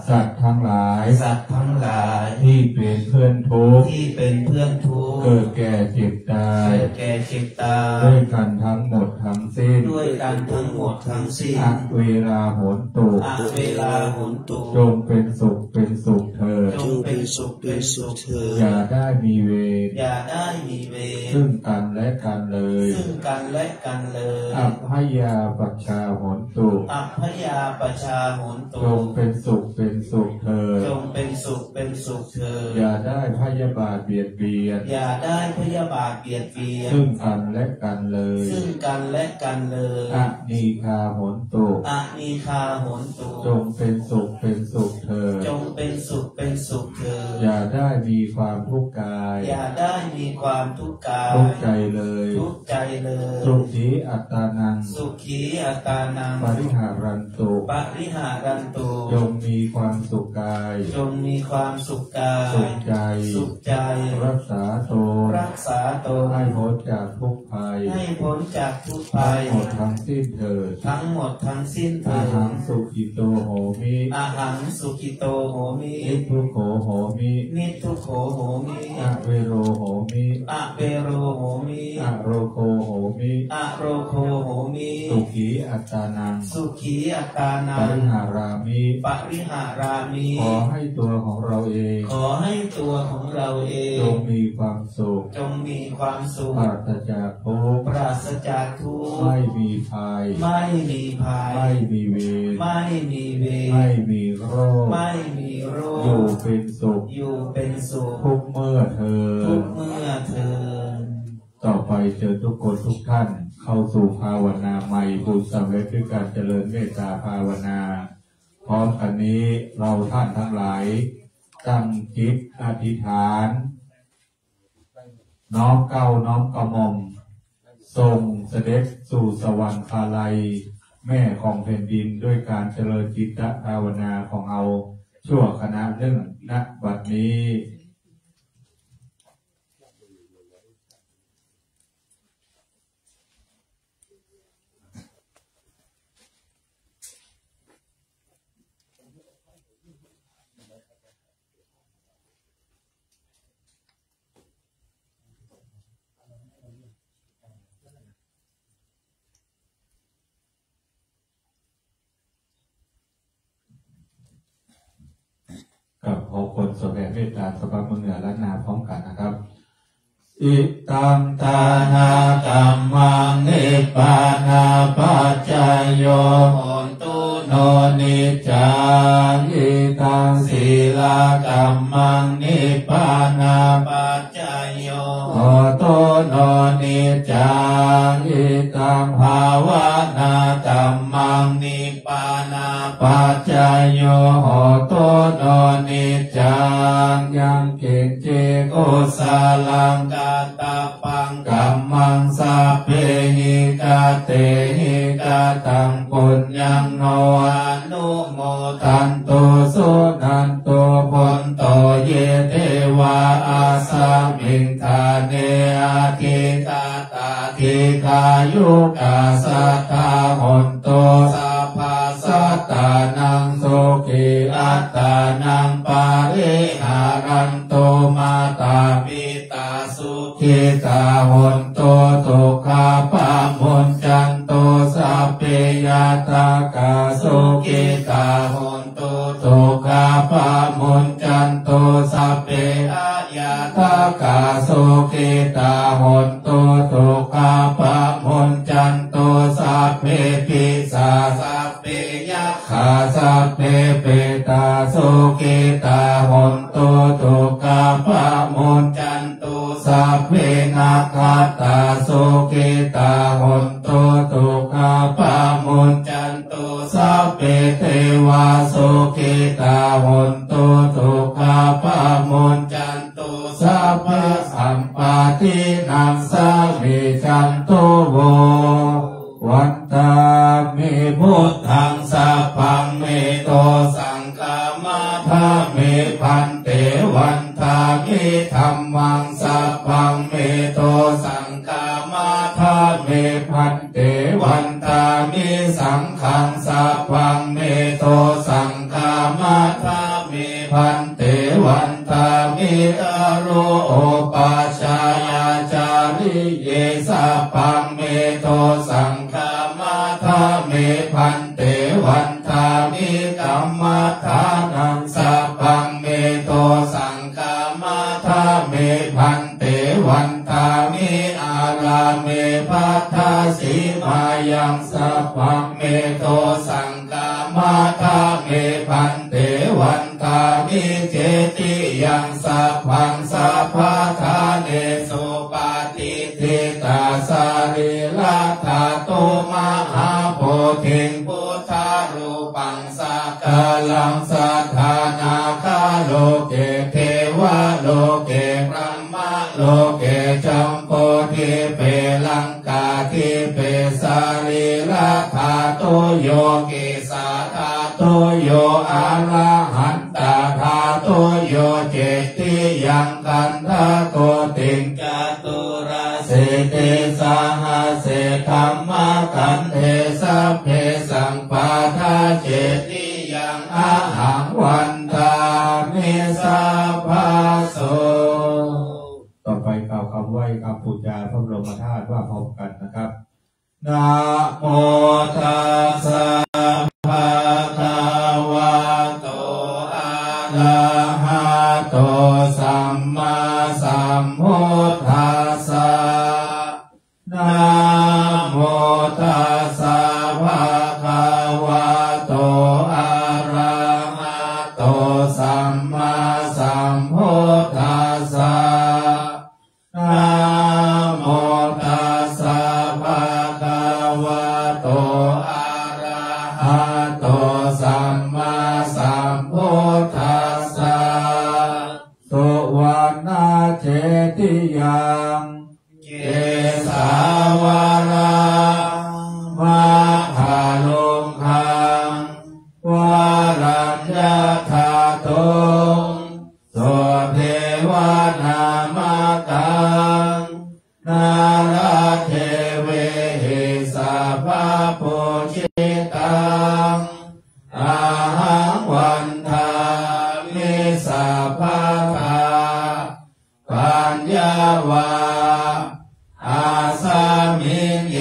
สัตว์ทั้งหลายสัตว์ทั้งหลายที่เป็นเพื่อนทุกข์ที่เป็นเพื่อนทุกข์เกิดแก่เจ็บตายเกิดแก่เจ็บตายด้วยกันทั้งหมดทั้งสิ้นด้วยกันทั้งหมดทั้งสิ้นเวลาหนตุเวลาหนตุจงเป็นสุขเป็นสุขเถิดจงเป็นสุขเป็นสุขเถิดอย่าได้มีเวรอย่าได้มีเวรซึ่งกันและกันเลยซึ่งกันและกันเลยอัพยาปัชชาหนตุอัพยาปชาโหนตุจงเป็นสุขเป็นสุขเถิดจงเป็นสุขเป็นสุขเถิดอย่าได้พยาบาทเบียดเบียนอย่าได้พยาบาทเบียดเบียนซึ่งกันและกันเลยซึ่งกันและกันเลยอนีคาโหนตุอนีคาโหนตุจงเป็นสุขเป็นสุขเถิดจงเป็นสุขเป็นสุขเถิดอย่าได้มีความทุกข์กายอย่าได้มีความทุกข์กายทุกข์ใจเลยทุกข์ใจเลยสุขีอัตตานังสุขีอัตตานังปริหารันตุปริหารันตุจงมีความสุขกายจงมีความสุขกายสุขใจสุขใจรักษาตนรักษาตนให้พ้นจากทุกภัยให้พ้นจากทุกภัยหมดทั้งสิ้นเถิดทั้งหมดทั้งสิ้นเถิดอาหังสุขิโตโหมิอาหังสุขิโตโหมินิทุโขโหมินิทุโขโหมิอเวโรโหมิอเวโรโหมิอโรโคโหมิอโรโคโหมิสุ สุขีอัตตานังสุขีอัตตานั ป ง ริหารามิ ปริหารามิ ขอให้ตัวของเราเอง ขอให้ตัวของเราเอง จงมีความสุข จงมีความสุข ปราศจากทุกข์ ปราศจากทุกข์ ไม่มีภัย ไม่มีภัย ไม่มีเวร ไม่มีเวร ไม่มีโรค ไม่มีโร อยู่ ค เป็นสุข อยู่เป็นสุข ทุกเมื่อเธอ ทุกเมื่อเธอ ต่อไปเชิญทุกคนทุกท่านเข้าสู่ภาวนาใหม่บุญสำเร็จด้วยการเจริญเมตตาภาวนาพร้อมกันนี้เราท่านทั้งหลายตั้งจิตอธิษฐานน้อมเก้าน้อมกระหม่อมทรงเสด็จสู่สวรรคาลัยแม่ของแผ่นดินด้วยการเจริญจิตภาวนาของเราชั่วคณะเรื่องณบัดนี้กับขอคนแสดงเมตตาสภาพเมืองเหนือและนาพร้อมกันนะครับอิตังตานาตัมมังนิพพานาปัจจายโยโหตุโนนิจจังอิตังศีลกัมมังนิพพานาปัจจายโยโหตุโนนิจจังอิตังภาวนาตัมมังนิพพานาปัจจายโยโหตุโนนิจจังยังเกเจโกสาลังกาตาปังกัมมังสัพเพหิกาเตหิกาตังปุญญังโนอนุโมทันตุสุนันตุพุนโตเยเทวาอาสามิงทาเนอาทิตาตาทิกายุกาสัตตาหนตุสัพพะสัตตานังสุขีอัตตานังปาริหารันตุมาตาปิตาสุขิตาหนตุทุกขาปะมุญจันตุสัพเพยตากาสุขิตาหนตุทุกขาปะมุญจันตุสัพเพยตากาสุขิตาหนตุทุกขาปะมุญจันตุสัพเพปิสาสัพเพยัคขาสัพเพเปตาสุขิตาหนตุทุกขาปะมุญจันตุสัพเพนาคาตาสุขิตาหนตุทุกขาปะมุญจันตุสัพเพเทวาสุขิตาหนตุทุกขาปะมุญจันตุสัพพะสัมปาทินังสามิจันตุโววันตามิพุทธังสัพพังเมโตสังฆามาภาเมพันเตวันตามิธัมมังสัพพังเมโตสังฆามาภาเมพันเตวันตามิสังฆังสัพพังเมโตสังฆามาภาเมพันเตวันตามิอโรโอปัชฌายาจาริเยสัพพังเมโตสังฆามาภาเมพันเตวันตามิกัมมัฏฐานังสัพพังเมโตสังฆามาภาเมพันเตวันตามิอาราเมภัทธาสีมายังสัพพังเมโตสังฆามาภาเมพันเตวันตามิเจติยังสัพพังสัพพะทาเนสุปาติทิตาสาริลาธาโตมหาโพธิงพุทธารูปังสักกาลังสัทธานาคาโลเกเทวะโลเกพรหมโลเกจัมโพธิเปลังกาทิเปสาริลาธาโตโยกิสาธาโตโยอาราหันตาธาโตโยเจติยังกันทาโกติงจตุราเสเตสาหาเสธรรมกันเทสัพเพสังปาทาเจติยังอาหังวันตามิสัพพะโสต่อไปกล่าวคำไหว้คำบูชาพระบรมธาตุว่าพร้อมกันนะครับ นะโมตัสสะภะคะวะโตอะระหะโตสัมมาสัมพุทธัสสะนะโมตัสสะภะคะวะโตอะระหะโตสัมมาสัมพุทธัสสะนะโมตัสสะภะคะวะโตอะระหะโตสัมมาสัมพุทธัสสะสุวรรณเจติยังเกสาวรามาหาลุงคังวารัญญาธาตุงโสเทวนามาตังนาราเทเวหิสัพพะปุจิตังอาหังวันทามิสัพพะทาปัญญาวาอาสามิงเย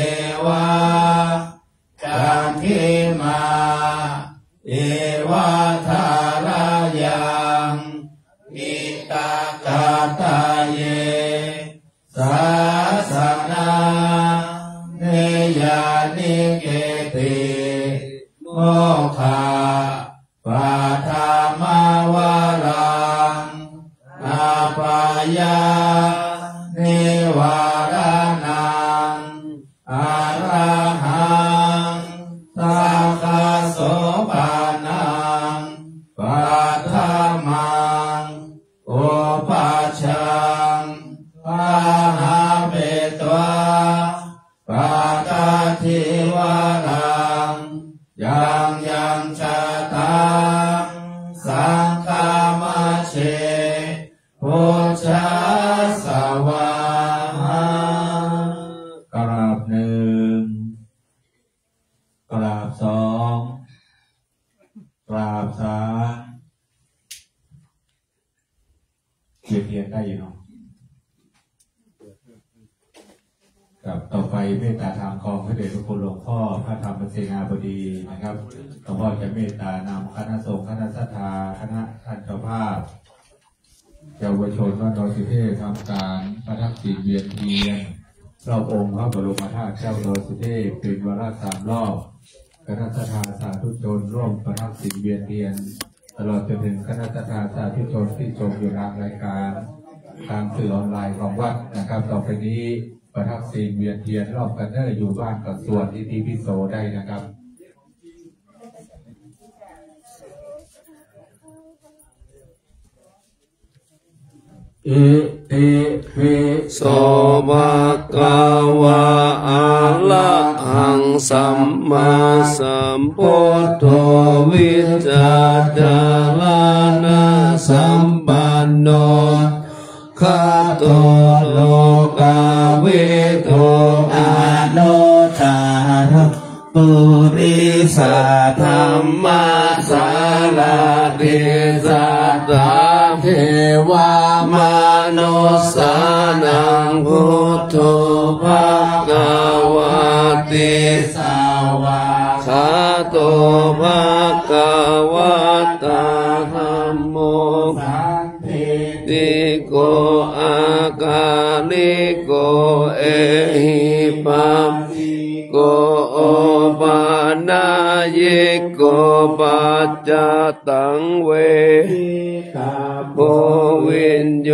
วากันทิมาเอวาทารายังอิตากาตาเยสาสนาเนยานิเกติโมคาปาธามาวารังอาปายานิวารานังอาราหังสังฆโสปานังปัฏฐามังโอปัชชังปาหาเปตวาปากาทิวารังยังชะตังสังฆามาเชพุทธาสวากราบหนึ่งกราบสองกราบสามเพียรได้อยู่เนาะกับต่อไปเมตตาธรรมของพระเดชพระคุณหลวงพ่อพระธรรมเสนาบดีนะครับหลวงพ่อจะเมตตานำคณะสงฆ์คณะศรัทธาคณะท่านเจ้าภาพเยาวชนวัดดอยสุเทพทำการประทับศีลเวียนเทียนรอบองค์พระบรมธาตุเจ้าดอยสุเทพเป็นวาระ3 รอบคณะศรัทธาสาธุชนร่วมประทับศีลเวียนเทียนตลอดจนถึงคณะศรัทธาสาธุชนที่ชมอยู่ทางรายการทางสื่อออนไลน์ของวัดนะครับต่อไปนี้ประทับศีลเวียนเทียนรอบกันเนอร์อยู่บ้านกับส่วนอิติปิโสได้นะครับอิติปิโสภะคะวะอะระหังสัมมาสัมพุทโธวิจจารณะสัมปันโนข้าโตโลกาวิโตอาโนทารปุริสธรรมสารติสัตตาเทวามนุสสานังพุทโธภควาติสาวาคาโตภควตาธัมโมสันติโกอากาลิโกเอหิปัมโกโอปานายิโกปัจจตังเวโพวินโย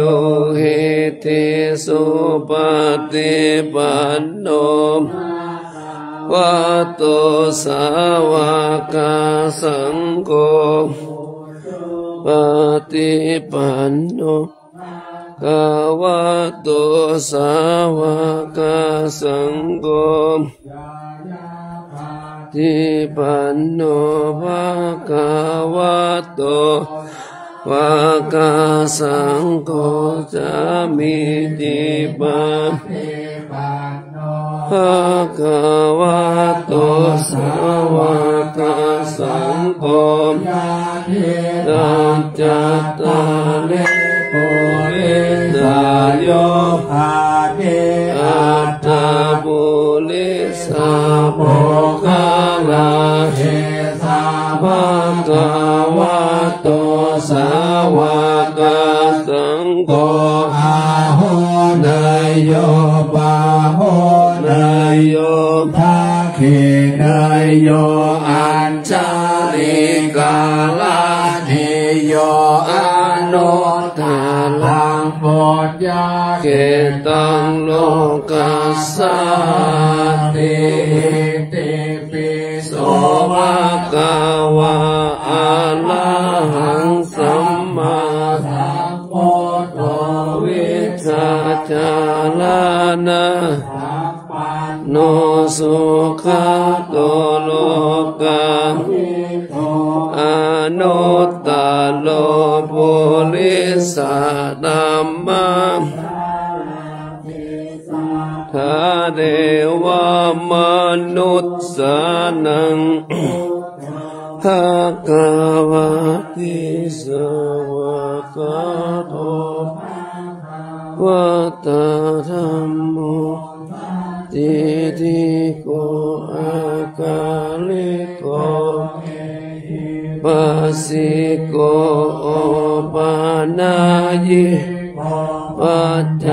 หิติสุปฏิปันโนวัตโตสาวกสังโฆปฏิปันโนภควโตสาวกสังโฆทิปันโนภควโตภคสังโฆจะมีทิปันภควโตสาวกสังโฆตัจจตาเลปุริสโยภาเดอัตตาปุริ สะโมคคัลลาเฮสะภะคะวะโตสาวกสังโฆอาโหนายโยปาโหนายโยภาคีนายโยอัญชาลิกาลานิโยอนุตตลังโพธิยาเกตังโลกัสสะติติปิโสภะคะวะอะระหังสัมมาสัมพุทโธวิชชาจารณะโนสุขโตโลกาอนุตตโลปุริสธัมมังทาเดวมนุสสานังภะคะวะติสวะกะโตวะตะธัมโมติติโกอาคาลิโกปัสสิโกโอปานายิปัจจ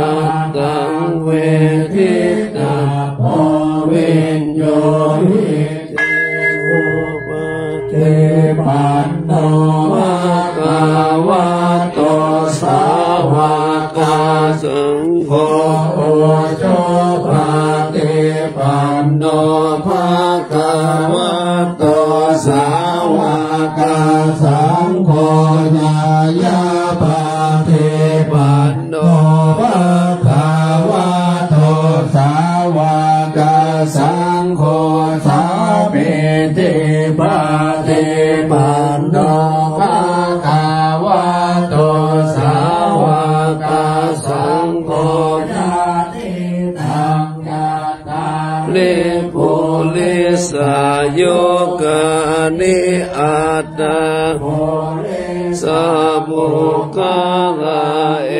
ตังเวทิตาโพวิญโยหิเตโอปะเทปันโนภะคะวะโตสาวกสังโฆโอโชภะเทปันโนภะคะวะโตสาวกสังโฆญายาปะเทปันโนภะคะวะโตสาวกสังโฆสาเปติปะเทปันโนภะคะวะโตสาวกสังโฆญาติตังญาตาลิปุลิสโยกานิอัตตาสัพพุคาลาเอ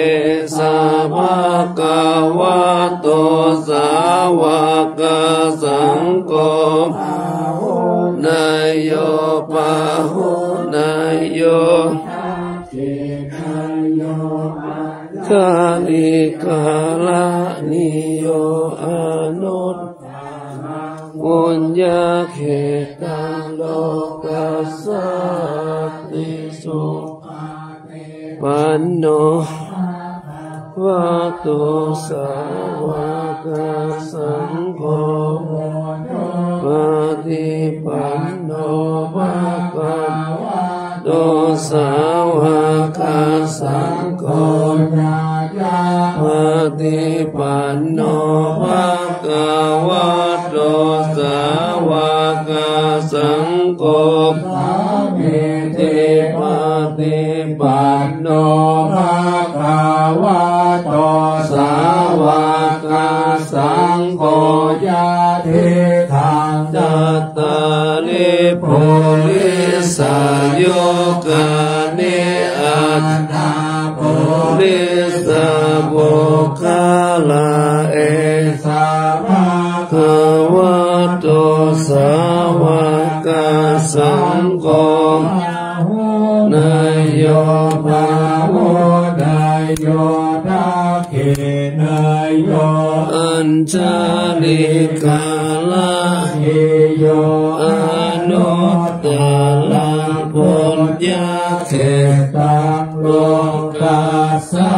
สัพพะคะวะโตสาวกสังโฆนายโยปะหุนายโยคาลิกาลานิโยอนุตปุญญาเขตังโลกัสสติสุปันโนภะโตสาวกสังโฆปฏิปันโนภะคะวะโตสาวกสังโฆปฏิปันโนภะคะวะโตสาวกสังโฆติปฏิปันโนภะคะวะโตสาวกสังโฆญาติทังจัตตาลิปุริสโยกานิอัตตาปุริสบุคลาเอสะภะคะวะโตสาวกสังโฆนายโยภาโวนายโยทักเขนายโยอัญชาลิกาลาเฮโยอนุตตลังปุญญาเขตังโลกัสสะ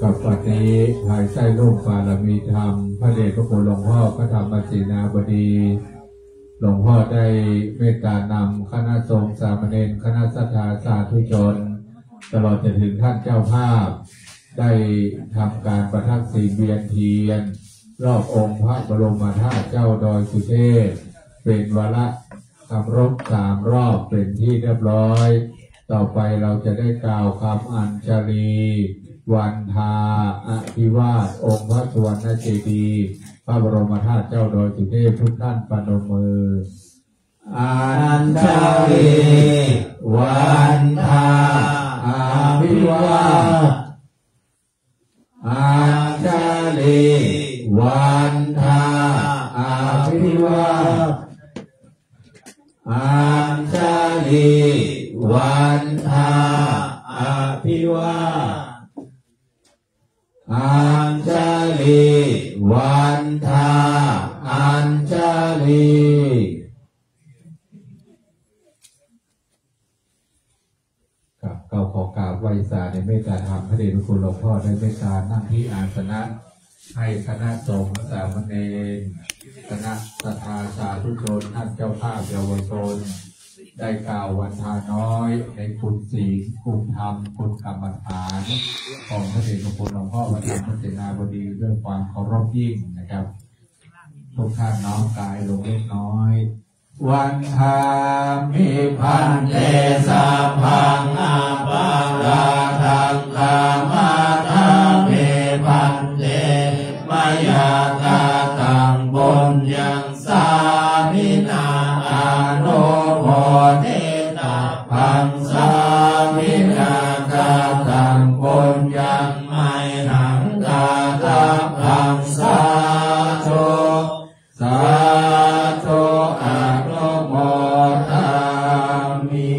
กับปัจจัยภายใต้ร่มบารมีธรรมพระเดชพระคุณหลวงพ่อพระธรรมสีนาบดีหลวงพ่อได้เมตตานำคณะสงฆ์สามเณรคณะสัทธาสาธุชนตลอดจนถึงท่านเจ้าภาพได้ทำการประทักษิณเวียนเทียนรอบองค์พระบรมธาตุเจ้าดอยสุเทพเป็นวาระคำรบ3 รอบเป็นที่เรียบร้อยต่อไปเราจะได้กล่าวคำอัญชลีวันทาอภิวาทองค์พระสุวรรณเจดีย์พระบรมธาตุเจ้าดอยสุเทพทุกท่านปนมมืออัญชลีวันทา อาภิวาอัญชลีวันทาอาภิวาอัญชลีวันทาอาภิวาอัญชลีวันทาอัญชลีก็ขอกราบไหว้สาในเมตตาธรรมพระเดชพระคุณหลวงพ่อได้เมตตานั่งที่อาสนะให้คณะสงฆ์สามเณรคณะศรัทธาสาธุชนท่านเจ้าภาพเยาวชนได้กล่าววันทาน้อยในคุณศีลคุณธรรมคุณกรรมฐานของพระเดชพระคุณหลวงพ่อวัดธรรมเสนาบดีด้วยความเคารพยิ่งนะครับทุกท่านน้อมกายลงเล็กน้อยวันทามิพันเตสัพพังอาปาราทังคามาทาเมพันเตมายาตาตังบุญยังสามินาอาโนโมเทตาพังสามินาคาตังบุญยังไม่หังกาตาพังสาธุสาธุอะนุโมทามิ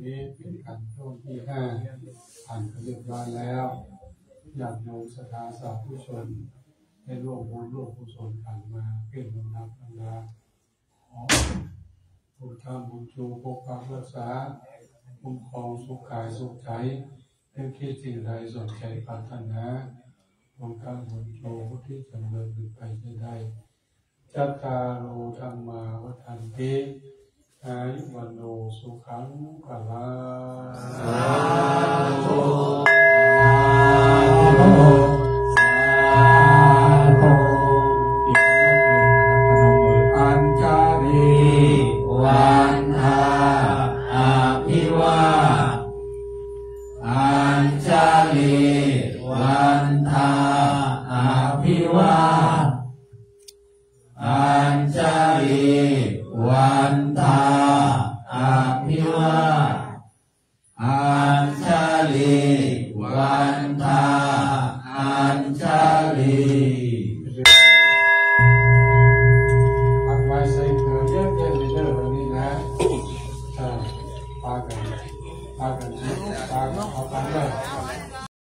นี้เป็นการช่วงที่5ผ่านไปเรียบร้อยแล้วญาติโยมศรัทธาสาธุชนได้ร่วมบุญร่วมกุศลกันมาเป็นลำดับลำดาบุญธรรมบุญชูปกปักรักษาคุ้มครองสุขกายสุขใจเป็นคิดสิ่งใดสนใจปรารถนาบุญธรรมบุญชูผู้ที่จำเริญขึ้นไปจะได้จัตตาโลธรรมาวัฏันติอายุวันโนสุขังภะลังสาธุอัญชลีวันทาอาภิวาอัญชลีวันทาอาภิวาอัญชลีวันทาอาภิวาอัญชลีวันทาอัญชลี